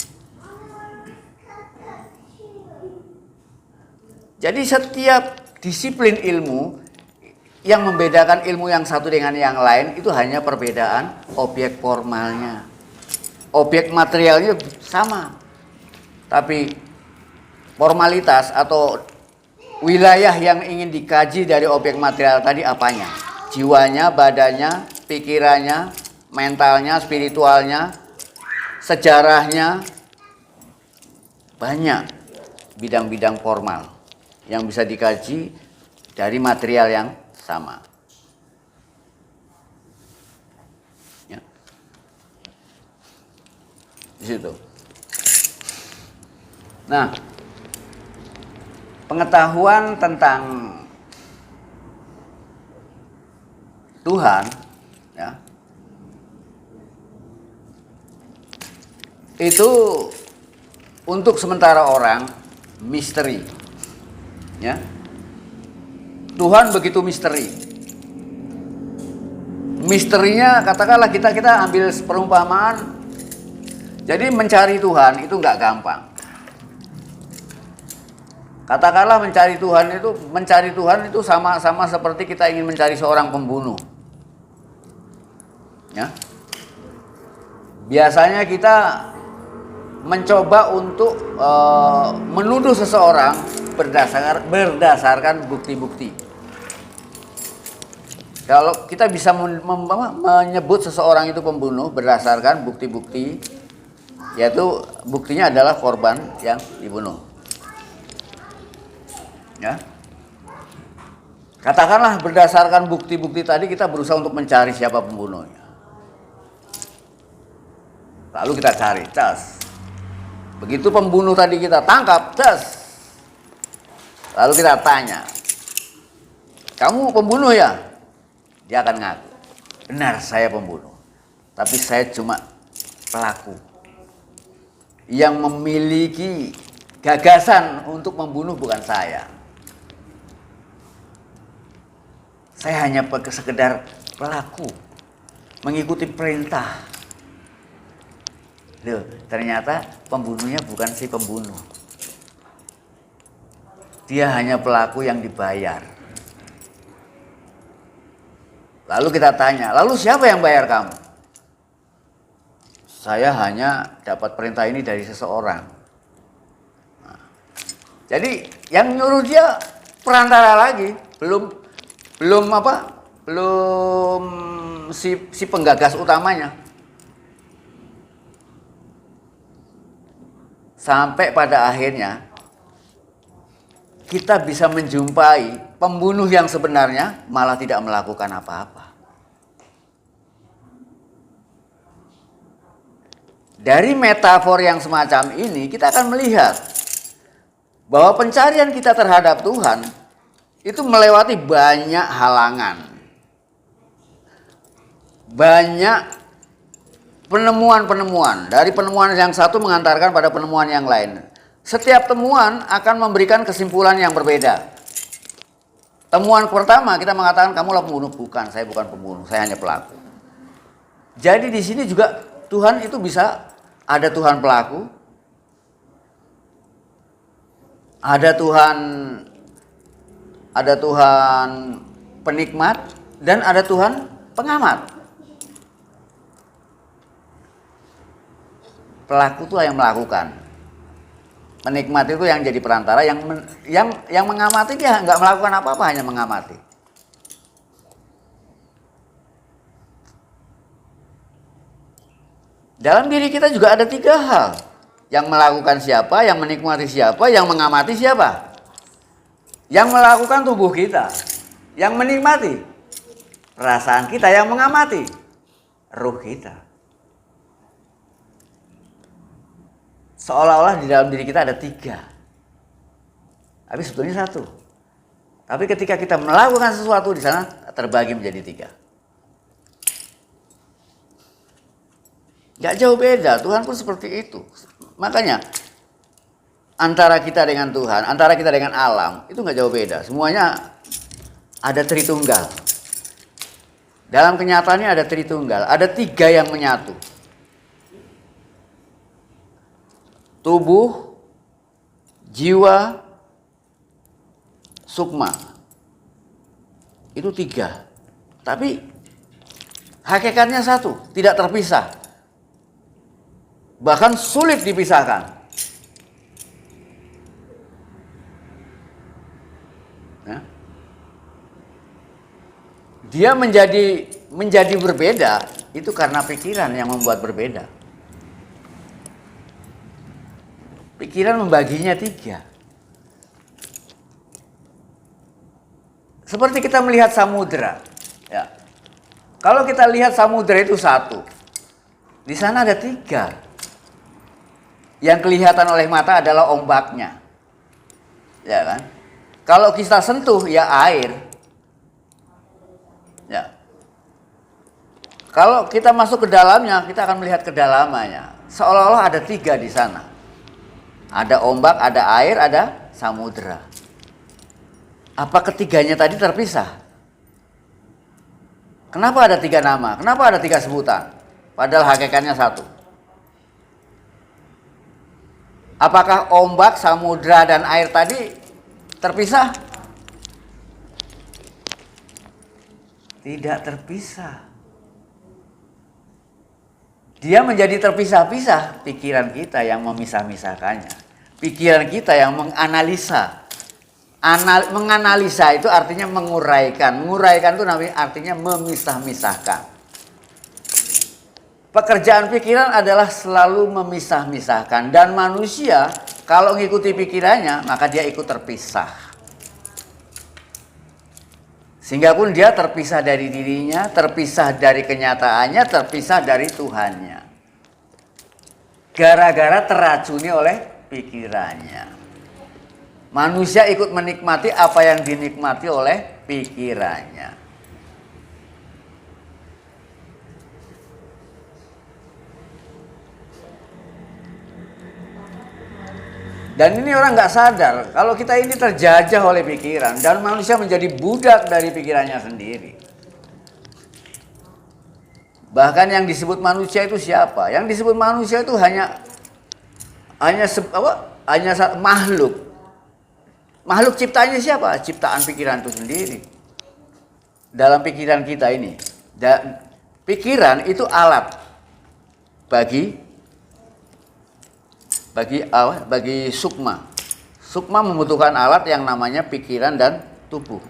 Jadi setiap disiplin ilmu yang membedakan ilmu yang satu dengan yang lain itu hanya perbedaan objek formalnya. Objek materialnya sama, tapi formalitas atau wilayah yang ingin dikaji dari objek material tadi apanya? Jiwanya, badannya, pikirannya, mentalnya, spiritualnya, sejarahnya. Banyak bidang-bidang formal yang bisa dikaji dari material yang sama. Ya. Di situ. Nah, pengetahuan tentang Tuhan, ya, itu untuk sementara orang misteri, ya. Tuhan begitu misteri. Misterinya katakanlah kita ambil perumpamaan. Jadi mencari Tuhan itu nggak gampang. Katakanlah mencari Tuhan itu sama seperti kita ingin mencari seorang pembunuh. Ya. Biasanya kita mencoba untuk menuduh seseorang berdasarkan bukti-bukti. Kalau kita bisa menyebut seseorang itu pembunuh berdasarkan bukti-bukti, yaitu buktinya adalah korban yang dibunuh. Ya. Katakanlah berdasarkan bukti-bukti tadi kita berusaha untuk mencari siapa pembunuhnya. Lalu kita cari, Begitu pembunuh tadi kita tangkap, tes. Lalu kita tanya, kamu pembunuh ya? Dia akan ngaku, benar saya pembunuh. Tapi saya cuma pelaku yang memiliki gagasan untuk membunuh, bukan saya. Saya hanya sekedar pelaku, mengikuti perintah. Loh, ternyata pembunuhnya bukan si pembunuh. Dia hanya pelaku yang dibayar. Lalu kita tanya, lalu siapa yang bayar kamu? Saya hanya dapat perintah ini dari seseorang. Nah, jadi yang nyuruh dia perantara lagi, belum si penggagas utamanya. Sampai pada akhirnya kita bisa menjumpai pembunuh yang sebenarnya malah tidak melakukan apa-apa. Dari metafor yang semacam ini kita akan melihat bahwa pencarian kita terhadap Tuhan itu melewati banyak halangan. Banyak penemuan-penemuan. Dari penemuan yang satu mengantarkan pada penemuan yang lain. Setiap temuan akan memberikan kesimpulan yang berbeda. Temuan pertama kita mengatakan kamulah pembunuh. Bukan, saya bukan pembunuh, saya hanya pelaku. Jadi di sini juga Tuhan itu bisa ada Tuhan pelaku, ada Tuhan penikmat, dan ada Tuhan pengamat. Pelaku itu yang melakukan. Penikmat itu yang jadi perantara, yang mengamati dia nggak melakukan apa-apa, hanya mengamati. Dalam diri kita juga ada 3 hal. Yang melakukan siapa, yang menikmati siapa, yang mengamati siapa. Yang melakukan tubuh kita, yang menikmati perasaan kita, yang mengamati ruh kita. Seolah-olah di dalam diri kita ada 3. Tapi sebetulnya 1. Tapi ketika kita melakukan sesuatu di sana terbagi menjadi 3. Gak jauh beda, Tuhan pun seperti itu. Makanya antara kita dengan Tuhan, antara kita dengan alam, itu gak jauh beda. Semuanya ada Tritunggal. Dalam kenyataannya ada Tritunggal, ada 3 yang menyatu. Tubuh, jiwa, sukma. Itu 3. Tapi hakikatnya 1, tidak terpisah. Bahkan sulit dipisahkan. Ya. Dia menjadi berbeda itu karena pikiran yang membuat berbeda. Pikiran membaginya 3. Seperti kita melihat samudera. Ya. Kalau kita lihat samudera itu 1, di sana ada 3. Yang kelihatan oleh mata adalah ombaknya. Ya kan? Kalau kita sentuh ya air. Ya. Kalau kita masuk ke dalamnya, kita akan melihat kedalamannya. Seolah-olah ada 3 di sana. Ada ombak, ada air, ada samudera. Apa ketiganya tadi terpisah? Kenapa ada 3 nama? Kenapa ada 3 sebutan? Padahal hakikatnya 1. Apakah ombak, samudera, dan air tadi terpisah? Tidak terpisah. Dia menjadi terpisah-pisah. Pikiran kita yang memisah-misahkannya. Pikiran kita yang menganalisa. Menganalisa itu artinya menguraikan. Menguraikan itu artinya memisah-misahkan. Pekerjaan pikiran adalah selalu memisah-misahkan. Dan manusia kalau mengikuti pikirannya, maka dia ikut terpisah. Sehingga pun dia terpisah dari dirinya, terpisah dari kenyataannya, terpisah dari Tuhannya. gara-gara teracuni oleh pikirannya. Manusia ikut menikmati apa yang dinikmati oleh pikirannya. Dan ini orang nggak sadar kalau kita ini terjajah oleh pikiran dan manusia menjadi budak dari pikirannya sendiri. Bahkan yang disebut manusia itu siapa? Yang disebut manusia itu hanya makhluk. Makhluk ciptaannya siapa? Ciptaan pikiran itu sendiri. Dalam pikiran kita ini, pikiran itu alat bagi sukma. Sukma membutuhkan alat yang namanya pikiran dan tubuh.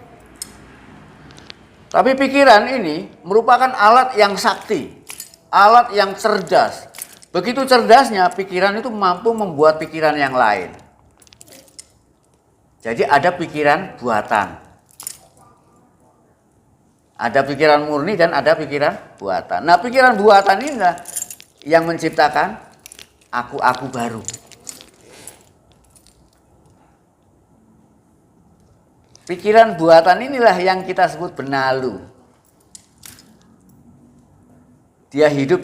Tapi pikiran ini merupakan alat yang sakti, alat yang cerdas. Begitu cerdasnya, pikiran itu mampu membuat pikiran yang lain. Jadi ada pikiran buatan. Ada pikiran murni dan ada pikiran buatan. Nah, pikiran buatan inilah yang menciptakan aku baru. Pikiran buatan inilah yang kita sebut benalu. Dia hidup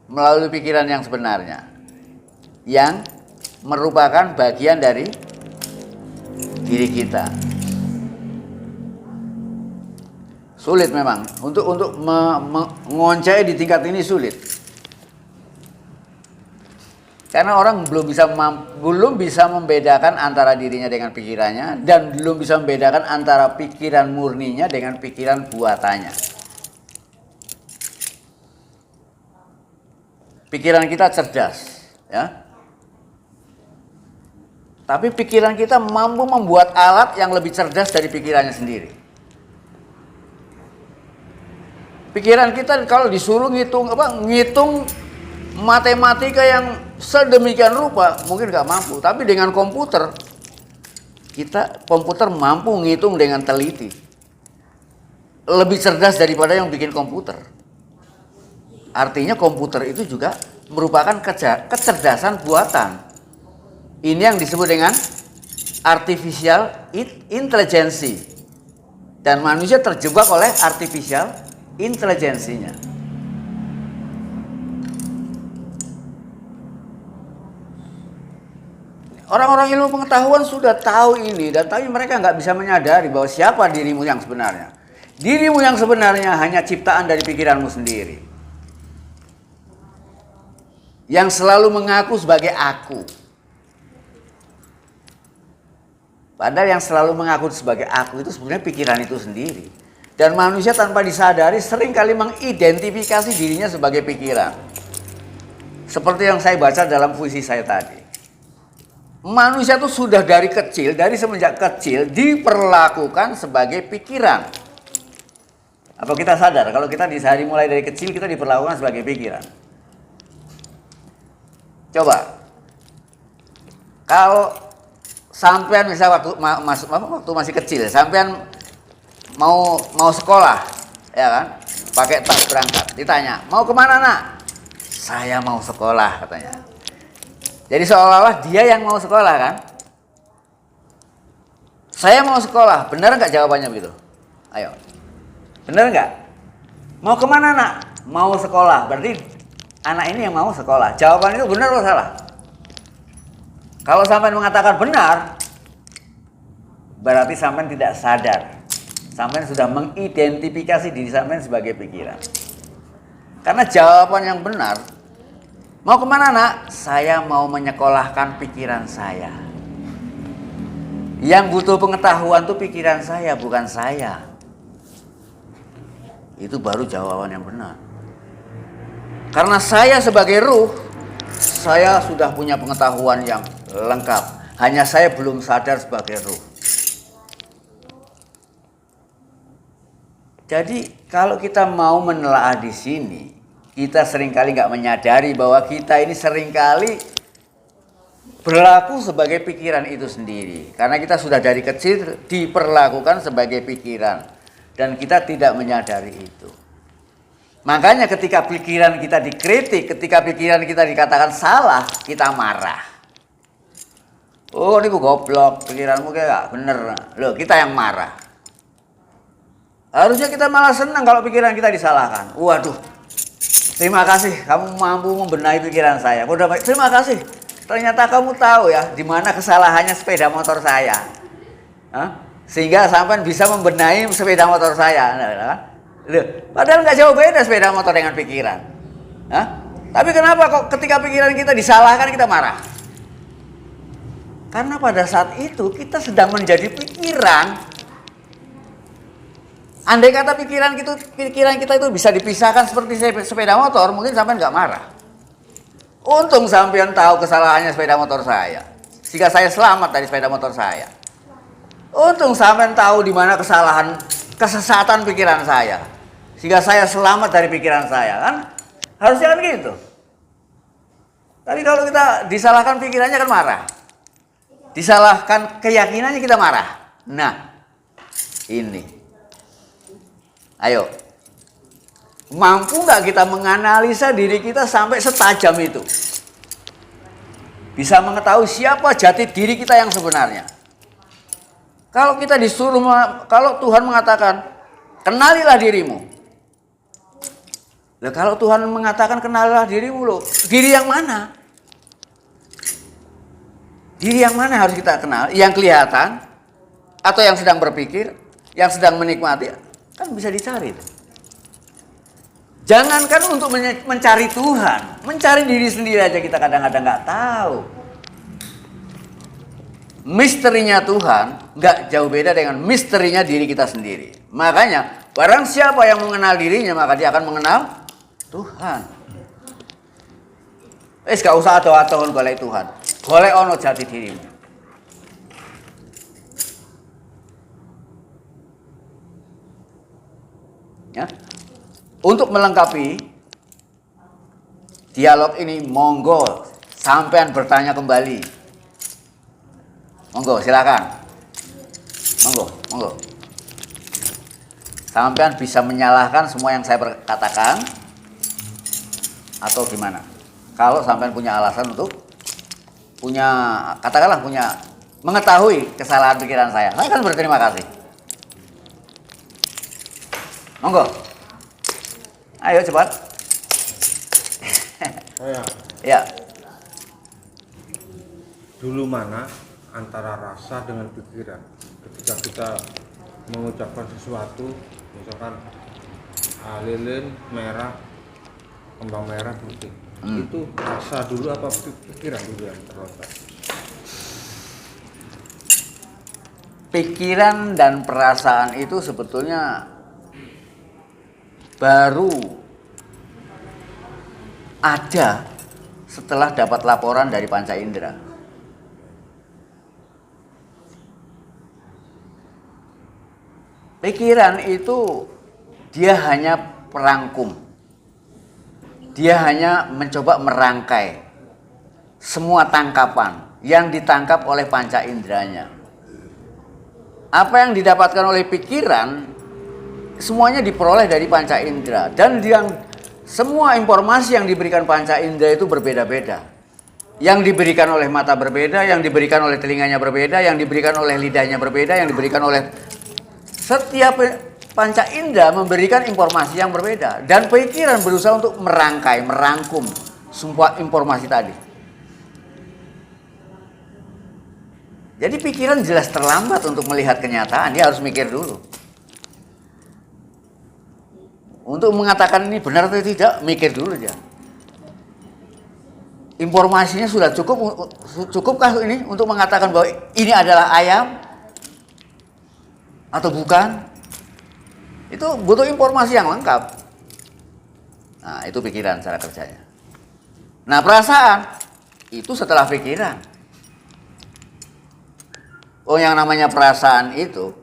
melalui pikiran yang sebenarnya, yang merupakan bagian dari diri kita. Sulit memang untuk mengoncai di tingkat ini, sulit. Karena orang belum bisa membedakan antara dirinya dengan pikirannya dan belum bisa membedakan antara pikiran murninya dengan pikiran buatannya. Pikiran kita cerdas, ya. Tapi pikiran kita mampu membuat alat yang lebih cerdas dari pikirannya sendiri. Pikiran kita kalau disuruh ngitung matematika yang sedemikian rupa mungkin nggak mampu. Tapi dengan komputer mampu ngitung dengan teliti. Lebih cerdas daripada yang bikin komputer. Artinya komputer itu juga merupakan kecerdasan buatan. Ini yang disebut dengan artificial intelligence. Dan manusia terjebak oleh artificial intelligence-nya. Orang-orang ilmu pengetahuan sudah tahu ini, dan tapi mereka nggak bisa menyadari bahwa siapa dirimu yang sebenarnya. Dirimu yang sebenarnya hanya ciptaan dari pikiranmu sendiri. Yang selalu mengaku sebagai aku. Padahal yang selalu mengaku sebagai aku itu sebenarnya pikiran itu sendiri. Dan manusia tanpa disadari seringkali mengidentifikasi dirinya sebagai pikiran. Seperti yang saya baca dalam puisi saya tadi. Manusia itu sudah dari semenjak kecil diperlakukan sebagai pikiran. Apa kita sadar kalau kita mulai dari kecil kita diperlakukan sebagai pikiran? Coba. Kalau sampean bisa waktu masih kecil, sampean mau sekolah, ya kan? Pakai tas berangkat, ditanya, "Mau kemana, Nak?" "Saya mau sekolah," katanya. Jadi seolah-olah dia yang mau sekolah, kan? "Saya mau sekolah." Benar nggak jawabannya begitu? Ayo. Benar nggak? "Mau kemana, Nak?" "Mau sekolah." Berarti anak ini yang mau sekolah. Jawaban itu benar atau salah? Kalau sampean mengatakan benar, berarti sampean tidak sadar. Sampean sudah mengidentifikasi diri sampean sebagai pikiran. Karena jawaban yang benar, "Mau kemana, Nak?" "Saya mau menyekolahkan pikiran saya." Yang butuh pengetahuan itu pikiran saya, bukan saya. Itu baru jawaban yang benar. Karena saya sebagai ruh, saya sudah punya pengetahuan yang lengkap. Hanya saya belum sadar sebagai ruh. Jadi kalau kita mau menelaah di sini, kita seringkali nggak menyadari bahwa kita ini seringkali berlaku sebagai pikiran itu sendiri. Karena kita sudah dari kecil diperlakukan sebagai pikiran. Dan kita tidak menyadari itu. Makanya ketika pikiran kita dikritik, ketika pikiran kita dikatakan salah, kita marah. Oh, ini goblok, pikiranmu kayak gak bener. Loh, kita yang marah. Harusnya kita malah senang kalau pikiran kita disalahkan. Waduh, terima kasih kamu mampu membenahi pikiran saya. Udah baik, terima kasih. Ternyata kamu tahu ya di mana kesalahannya sepeda motor saya. Hah? Sehingga sampai bisa membenahi sepeda motor saya. Loh, padahal nggak jauh beda sepeda motor dengan pikiran. Hah? Tapi kenapa kok ketika pikiran kita disalahkan kita marah? Karena pada saat itu kita sedang menjadi pikiran. Andai kata pikiran kita itu bisa dipisahkan seperti sepeda motor, mungkin sampean nggak marah. Untung sampean tahu kesalahannya sepeda motor saya, sehingga saya selamat dari sepeda motor saya. Untung sampean tahu di mana kesesatan pikiran saya, sehingga saya selamat dari pikiran saya, kan? Harusnya kan gitu. Tapi kalau kita disalahkan pikirannya kan marah. Disalahkan keyakinannya kita marah. Nah, ini. Ayo. Mampu nggak kita menganalisa diri kita sampai setajam itu? Bisa mengetahui siapa jati diri kita yang sebenarnya. Kalau kita disuruh, kalau Tuhan mengatakan, kenalilah dirimu. Nah, kalau Tuhan mengatakan kenalilah dirimu, loh, diri yang mana? Diri yang mana harus kita kenal? Yang kelihatan atau yang sedang berpikir, yang sedang menikmati, kan bisa dicari. Jangankan untuk mencari Tuhan, mencari diri sendiri aja kita kadang-kadang nggak tahu. Misterinya Tuhan nggak jauh beda dengan misterinya diri kita sendiri. Makanya barang siapa yang mengenal dirinya maka dia akan mengenal Tuhan. Gak usah atau-atauan golek Tuhan, golek ono jati dirimu. Ya. Untuk melengkapi dialog ini, monggo sampean bertanya kembali. Monggo, silakan. Monggo. Sampean bisa menyalahkan semua yang saya katakan atau gimana? Kalau sampean punya alasan untuk katakanlah punya mengetahui kesalahan pikiran saya akan berterima kasih. Monggo. Ayo cepat. Ya. Dulu mana antara rasa dengan pikiran ketika kita mengucapkan sesuatu, misalkan lilin merah, kembang merah putih, itu rasa dulu apa pikiran dulu yang terletak? Pikiran dan perasaan itu sebetulnya baru ada setelah dapat laporan dari panca indera. Pikiran itu dia hanya perangkum. Dia hanya mencoba merangkai semua tangkapan yang ditangkap oleh panca inderanya. Apa yang didapatkan oleh pikiran semuanya diperoleh dari panca indera, dan semua informasi yang diberikan panca indera itu berbeda-beda. Yang diberikan oleh mata berbeda, yang diberikan oleh telinganya berbeda, yang diberikan oleh lidahnya berbeda, yang diberikan oleh setiap panca indera memberikan informasi yang berbeda, dan pikiran berusaha untuk merangkai, merangkum semua informasi tadi. Jadi pikiran jelas terlambat untuk melihat kenyataan, dia harus mikir dulu. Untuk mengatakan ini benar atau tidak, mikir dulu aja. Informasinya sudah cukupkah ini untuk mengatakan bahwa ini adalah ayam atau bukan? Itu butuh informasi yang lengkap. Nah, itu pikiran cara kerjanya. Nah, perasaan itu setelah pikiran. Oh, yang namanya perasaan itu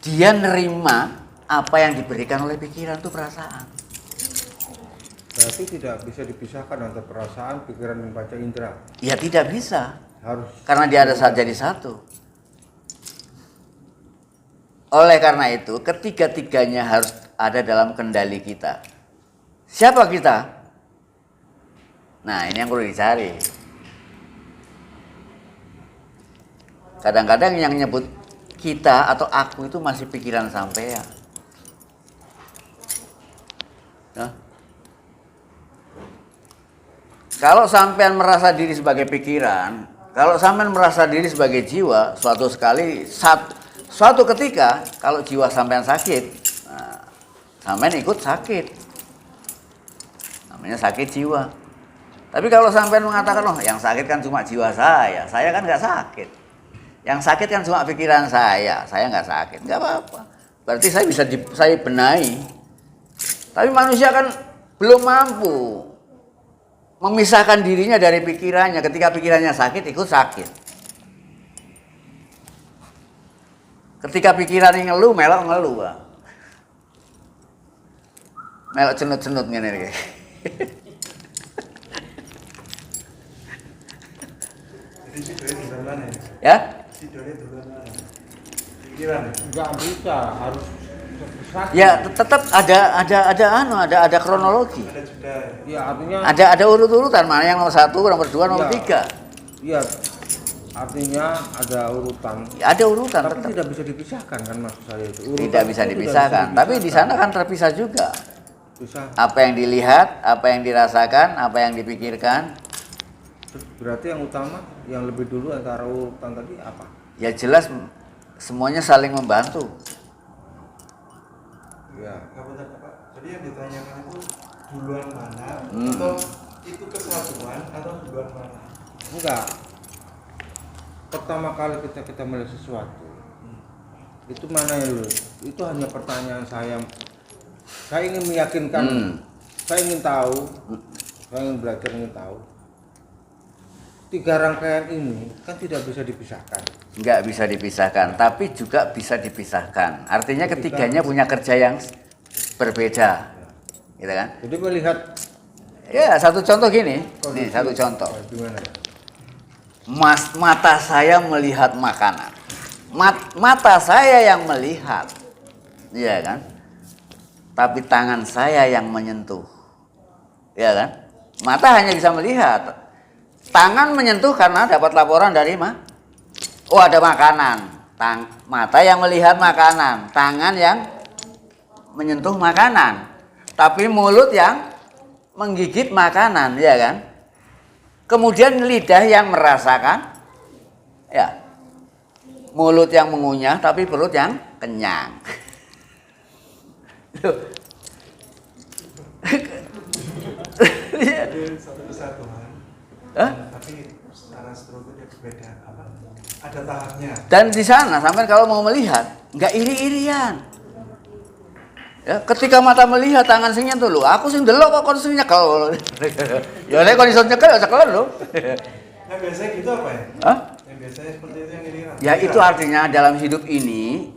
dia nerima apa yang diberikan oleh pikiran, itu perasaan. Berarti tidak bisa dipisahkan antara perasaan, pikiran, dan panca indera. Ya tidak bisa. Harus. Karena dia ada jadi satu. Oleh karena itu, ketiga-tiganya harus ada dalam kendali kita. Siapa kita? Nah, ini yang perlu dicari. Kadang-kadang yang nyebut kita atau aku itu masih pikiran sampean. Nah, kalau sampean merasa diri sebagai pikiran, kalau sampean merasa diri sebagai jiwa, suatu ketika kalau jiwa sampean sakit, nah, sampean ikut sakit. Namanya sakit jiwa. Tapi kalau sampean mengatakan, oh yang sakit kan cuma jiwa saya kan nggak sakit. Yang sakit kan cuma pikiran saya nggak sakit, nggak apa-apa. Berarti saya benahi. Tapi manusia kan belum mampu memisahkan dirinya dari pikirannya. Ketika pikirannya sakit, ikut sakit. Ketika pikirannya ngeluh, melok ngeluh. Melok cenut-cenut ngene iki. Ya? Nggak bisa, harus sakit. Ya, tetap ada kronologi. Ya artinya. Ada urut-urutan, mana yang nomor 1, nomor 2, nomor 3. Iya, artinya ada urutan. Ya, ada urutan. Tapi tetap. tidak bisa dipisahkan kan maksud saya itu. Tidak bisa dipisahkan. Tapi di sana kan terpisah juga. Bisa. Apa yang dilihat, apa yang dirasakan, apa yang dipikirkan. Berarti yang utama, yang lebih dulu antara urutan tadi apa? Ya jelas semuanya saling membantu. Ya. Jadi yang ditanyakan itu duluan mana atau itu kesatuan atau duluan mana? Enggak. Pertama kali kita melihat sesuatu, itu mana ya dulu? Itu hanya pertanyaan saya. Saya ingin meyakinkan, saya ingin tahu, saya ingin belajar, ingin tahu. 3 rangkaian ini kan tidak bisa dipisahkan. Enggak bisa dipisahkan, tapi juga bisa dipisahkan. Artinya ketiganya punya kerja yang berbeda, gitu kan? Jadi melihat, Ya, satu contoh gini. Nih, satu contoh. gimana? Mata saya melihat makanan. Mata saya yang melihat. Iya kan? Tapi tangan saya yang menyentuh. Iya kan? Mata hanya bisa melihat. Tangan menyentuh karena dapat laporan dari oh ada makanan. Mata yang melihat makanan, tangan yang menyentuh makanan. Tapi mulut yang menggigit makanan, ya kan? Kemudian lidah yang merasakan, ya, mulut yang mengunyah, tapi perut yang kenyang. Jadi satu kesatuan. Hah? Tapi secara strukturnya berbeda. Apa? Ada tahapnya. Dan di sana sampai kalau mau melihat, nggak iri-irian. Ya, ketika mata melihat tangan sing nyentuh lho, aku sing delok kok kon sing nyekel. Ya nek kon iso nyekel ya cekel lho. Yang biasanya gitu apa ya? Hah? Yang biasanya seperti itu yang iriran. Ya itu artinya dalam hidup ini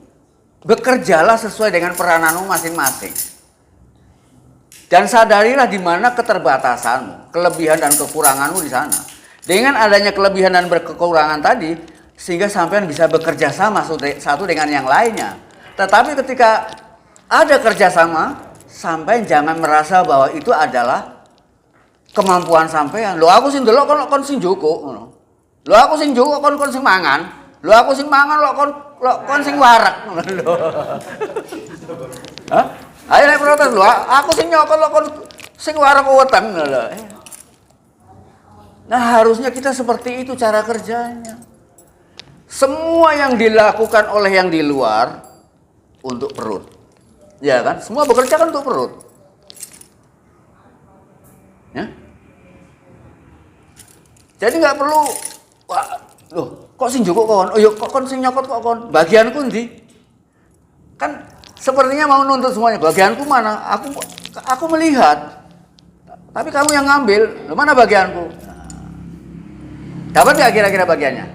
bekerjalah sesuai dengan perananmu masing-masing. Dan sadarilah di mana keterbatasanmu, kelebihan dan kekuranganmu di sana. Dengan adanya kelebihan dan kekurangan tadi, sehingga sampean bisa bekerja sama satu dengan yang lainnya. Tetapi ketika ada kerjasama, sampai jangan merasa bahwa itu adalah kemampuan sampean. Lo aku sing delok kon sing joko. Lo aku sing joko kon sing mangan. Lo aku sing mangan lo kon sing warak. Hah? Ayo nek protes lo, aku sing nyokot lo kon sing warak weteng lho. Nah, harusnya kita seperti itu cara kerjanya. Semua yang dilakukan oleh yang di luar untuk perut. Ya kan? Semua bekerja kan untuk perut. Ya? Jadi nggak perlu, wah, loh, kok sing joko kon? Oh, yuk, kok kon sing nyokot kok kon? Bagianku ndi? Kan sepertinya mau nuntut semuanya. Bagianku mana? Aku melihat. Tapi kamu yang ngambil. Loh, mana bagianku? Dapat nggak kira-kira bagiannya?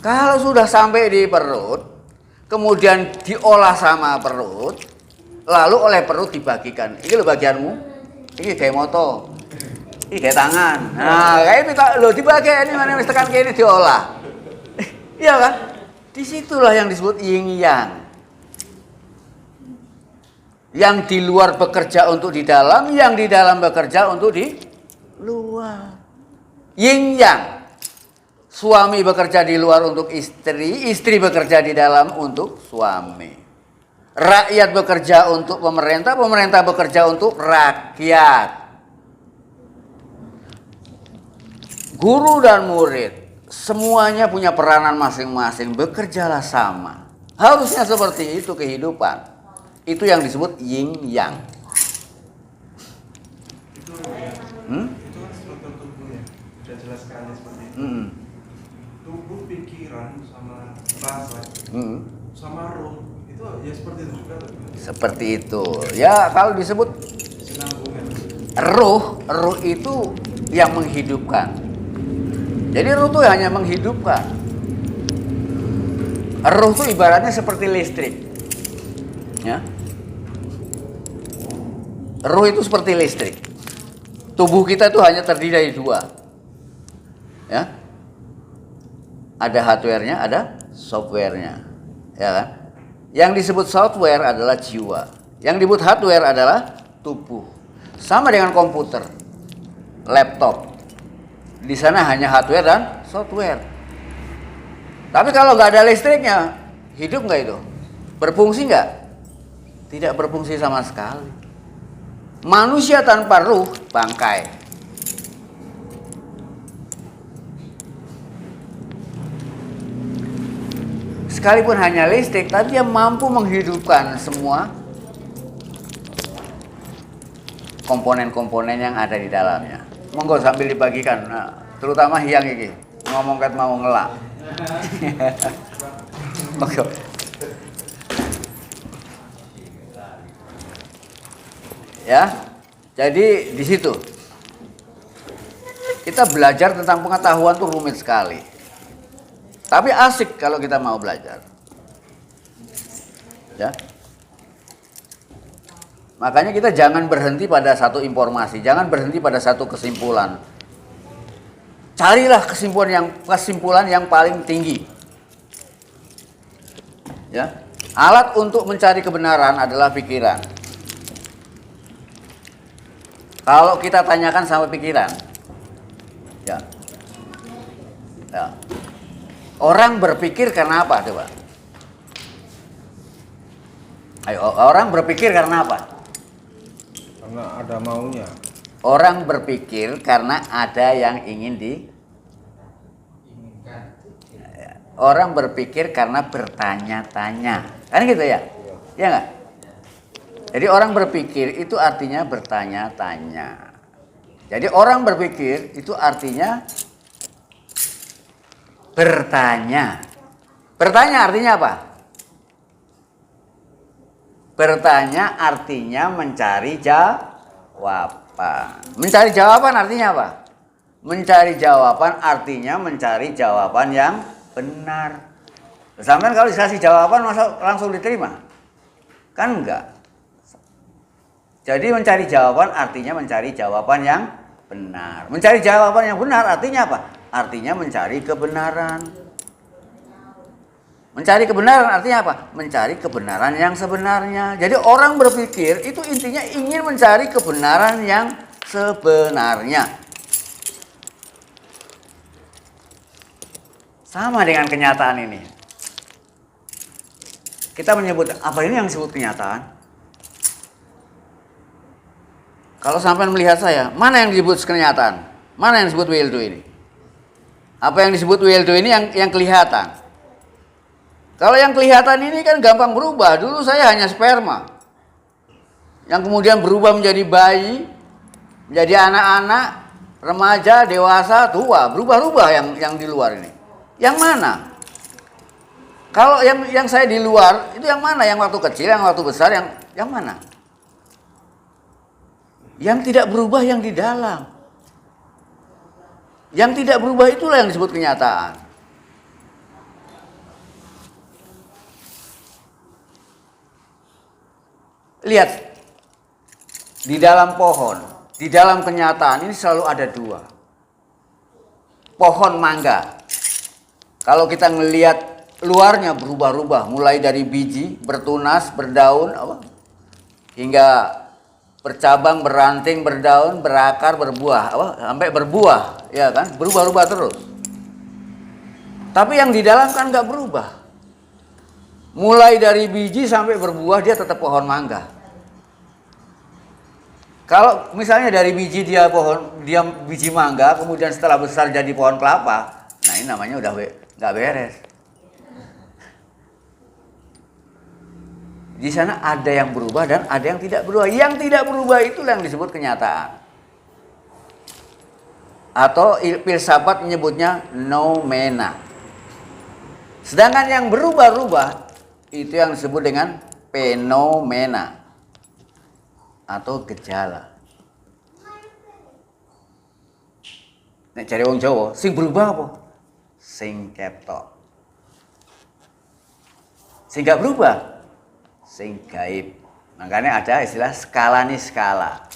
Kalau sudah sampai di perut, kemudian diolah sama perut, lalu oleh perut dibagikan. Ini lo bagianmu, ini kayak moto, ini kayak tangan. Nah, kayak itu lo dibagi ini mana yang tekan kayak ini diolah. Iya kan? Disitulah yang disebut yin yang. Yang di luar bekerja untuk di dalam, yang di dalam bekerja untuk di luar. Yin yang. Suami bekerja di luar untuk istri, istri bekerja di dalam untuk suami. Rakyat bekerja untuk pemerintah, pemerintah bekerja untuk rakyat. Guru dan murid, semuanya punya peranan masing-masing, bekerjalah sama. Harusnya seperti itu kehidupan. Itu yang disebut yin yang. Itu kan struktur tubuh ya, sudah jelas sekali seperti itu. Tubuh, pikiran, sama rasa, sama roh itu ya seperti itu juga. Seperti itu. Ya kalau disebut Sinambungan. roh itu yang menghidupkan. Jadi roh itu hanya menghidupkan. Roh itu ibaratnya seperti listrik. Ya. Roh itu seperti listrik. Tubuh kita itu hanya terdiri dari dua. Ya. Ada hardware-nya, ada software-nya. Ya kan? Yang disebut software adalah jiwa. Yang disebut hardware adalah tubuh. Sama dengan komputer, laptop. Di sana hanya hardware dan software. Tapi kalau nggak ada listriknya, hidup nggak itu? Berfungsi nggak? Tidak berfungsi sama sekali. Manusia tanpa ruh, bangkai. Sekalipun hanya listrik, tapi dia mampu menghidupkan semua komponen-komponen yang ada di dalamnya. Monggo sambil dibagikan, nah, terutama yang ini ngomong kat mau ngelak. Oke. Ya, jadi di situ kita belajar tentang pengetahuan tuh rumit sekali. Tapi asik kalau kita mau belajar. Ya. Makanya kita jangan berhenti pada satu informasi, jangan berhenti pada satu kesimpulan. Carilah kesimpulan yang paling tinggi. Ya. Alat untuk mencari kebenaran adalah pikiran. Kalau kita tanyakan sama pikiran. Ya. Ya. Orang berpikir karena apa coba? Ayo, orang berpikir karena apa? Karena ada maunya. Orang berpikir karena ada yang ingin Orang berpikir karena bertanya-tanya. Kan gitu ya? Iya nggak? Jadi orang berpikir itu artinya bertanya-tanya. Jadi orang berpikir itu artinya bertanya. Bertanya artinya apa? Bertanya artinya mencari jawaban. Mencari jawaban artinya apa? Mencari jawaban artinya mencari jawaban yang benar. Sampai kalau dikasih jawaban masa langsung diterima? Kan enggak. Jadi mencari jawaban artinya mencari jawaban yang benar. Mencari jawaban yang benar artinya apa? Artinya mencari kebenaran. Mencari kebenaran artinya apa? Mencari kebenaran yang sebenarnya. Jadi orang berpikir itu intinya ingin mencari kebenaran yang sebenarnya. Sama dengan kenyataan ini. Kita menyebut apa ini yang disebut kenyataan? Kalau sampai melihat saya, mana yang disebut kenyataan? Mana yang disebut wildo ini? Apa yang disebut wildo ini yang kelihatan? Kalau yang kelihatan ini kan gampang berubah. Dulu saya hanya sperma. Yang kemudian berubah menjadi bayi, menjadi anak-anak, remaja, dewasa, tua. Berubah-ubah yang di luar ini. Yang mana? Kalau yang saya di luar, itu yang mana? Yang waktu kecil, yang waktu besar, yang mana? Yang tidak berubah yang di dalam. Yang tidak berubah itulah yang disebut kenyataan. Lihat, di dalam pohon, di dalam kenyataan ini selalu ada dua. Pohon mangga. Kalau kita ngelihat luarnya berubah-ubah, mulai dari biji, bertunas, berdaun, hingga bercabang, beranting, berdaun, berakar, berbuah, sampai berbuah, ya kan? Berubah-ubah terus. Tapi yang di dalam kan nggak berubah. Mulai dari biji sampai berbuah dia tetap pohon mangga. Kalau misalnya dari biji dia biji mangga, kemudian setelah besar jadi pohon kelapa, nah ini namanya udah nggak beres. Di sana ada yang berubah dan ada yang tidak berubah. Yang tidak berubah itulah yang disebut kenyataan. Atau filsafat menyebutnya noumena. Sedangkan yang berubah-ubah itu yang disebut dengan fenomena atau gejala. Nek cari wong Jawa, sing berubah apa? Sing ketok. Sing gak berubah, sing gaib. Makanya ada istilah skala nih skala.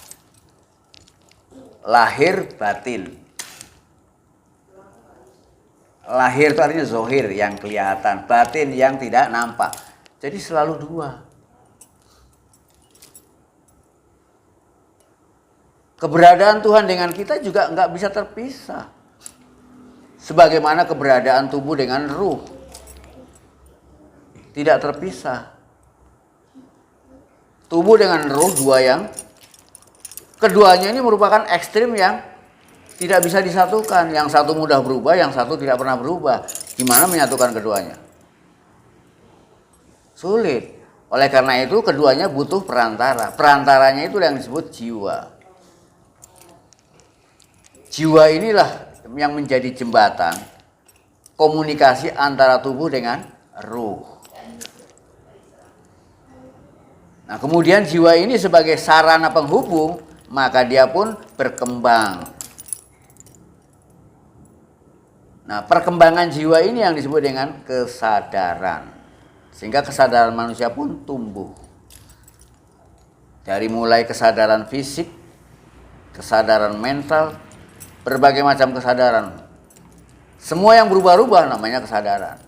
Lahir batin. Lahir itu artinya zohir yang kelihatan, batin yang tidak nampak. Jadi selalu dua. Keberadaan Tuhan dengan kita juga nggak bisa terpisah. Sebagaimana keberadaan tubuh dengan ruh. Tidak terpisah. Tubuh dengan ruh keduanya ini merupakan ekstrim yang tidak bisa disatukan. Yang satu mudah berubah, yang satu tidak pernah berubah. Gimana menyatukan keduanya? Sulit. Oleh karena itu keduanya butuh perantara. Perantaranya itu yang disebut jiwa. Jiwa inilah yang menjadi jembatan komunikasi antara tubuh dengan ruh. Nah, kemudian jiwa ini sebagai sarana penghubung, maka dia pun berkembang. Nah, perkembangan jiwa ini yang disebut dengan kesadaran. Sehingga kesadaran manusia pun tumbuh. Dari mulai kesadaran fisik, kesadaran mental, berbagai macam kesadaran. Semua yang berubah-ubah namanya kesadaran.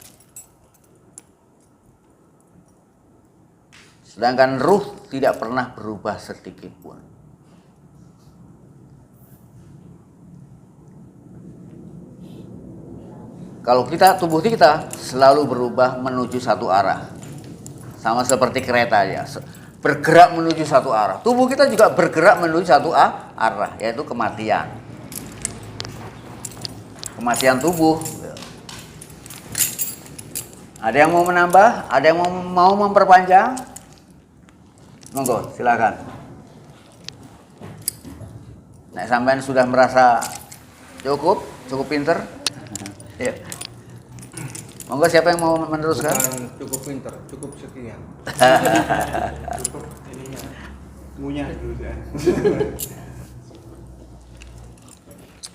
Sedangkan ruh tidak pernah berubah sedikit pun. Kalau tubuh kita selalu berubah menuju satu arah. Sama seperti kereta ya, bergerak menuju satu arah. Tubuh kita juga bergerak menuju satu arah, yaitu kematian. Kematian tubuh. Ada yang mau menambah? Ada yang mau memperpanjang? Monggo, silakan. Nah, sampean sudah merasa cukup pinter? Ya. Monggo, siapa yang mau meneruskan? Bukan cukup pinter, cukup sekian. Cukup ininya ngunyah dulu ya.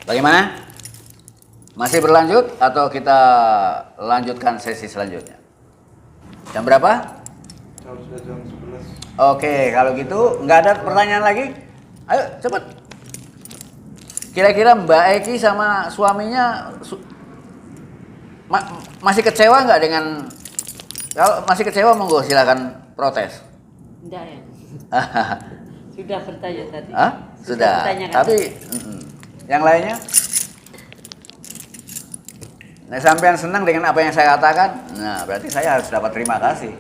Bagaimana? Masih berlanjut atau kita lanjutkan sesi selanjutnya? Jam berapa? Sudah jam 11. Oke, kalau gitu nggak ada pertanyaan lagi? Ayo cepet. Kira-kira Mbak Eki sama suaminya masih kecewa nggak dengan? Kalau masih kecewa monggo silakan protes. Enggak ya. Sudah bertanya tadi. Hah? Sudah. Tapi yang lainnya? Nah, sampean senang dengan apa yang saya katakan? Nah, berarti saya harus dapat terima kasih.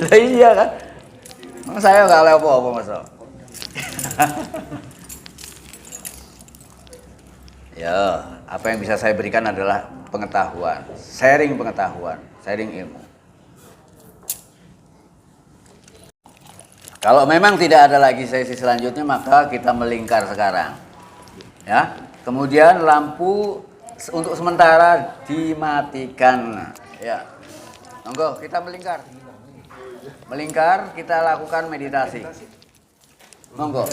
Lah iya kan? Emang saya nggak lepo apa Mas? Ya, apa yang bisa saya berikan adalah pengetahuan, sharing pengetahuan, sharing ilmu. Kalau memang tidak ada lagi sesi selanjutnya, maka kita melingkar sekarang. Ya, kemudian lampu untuk sementara dimatikan. Ya. Monggo, kita melingkar. Melingkar, kita lakukan meditasi. Monggo.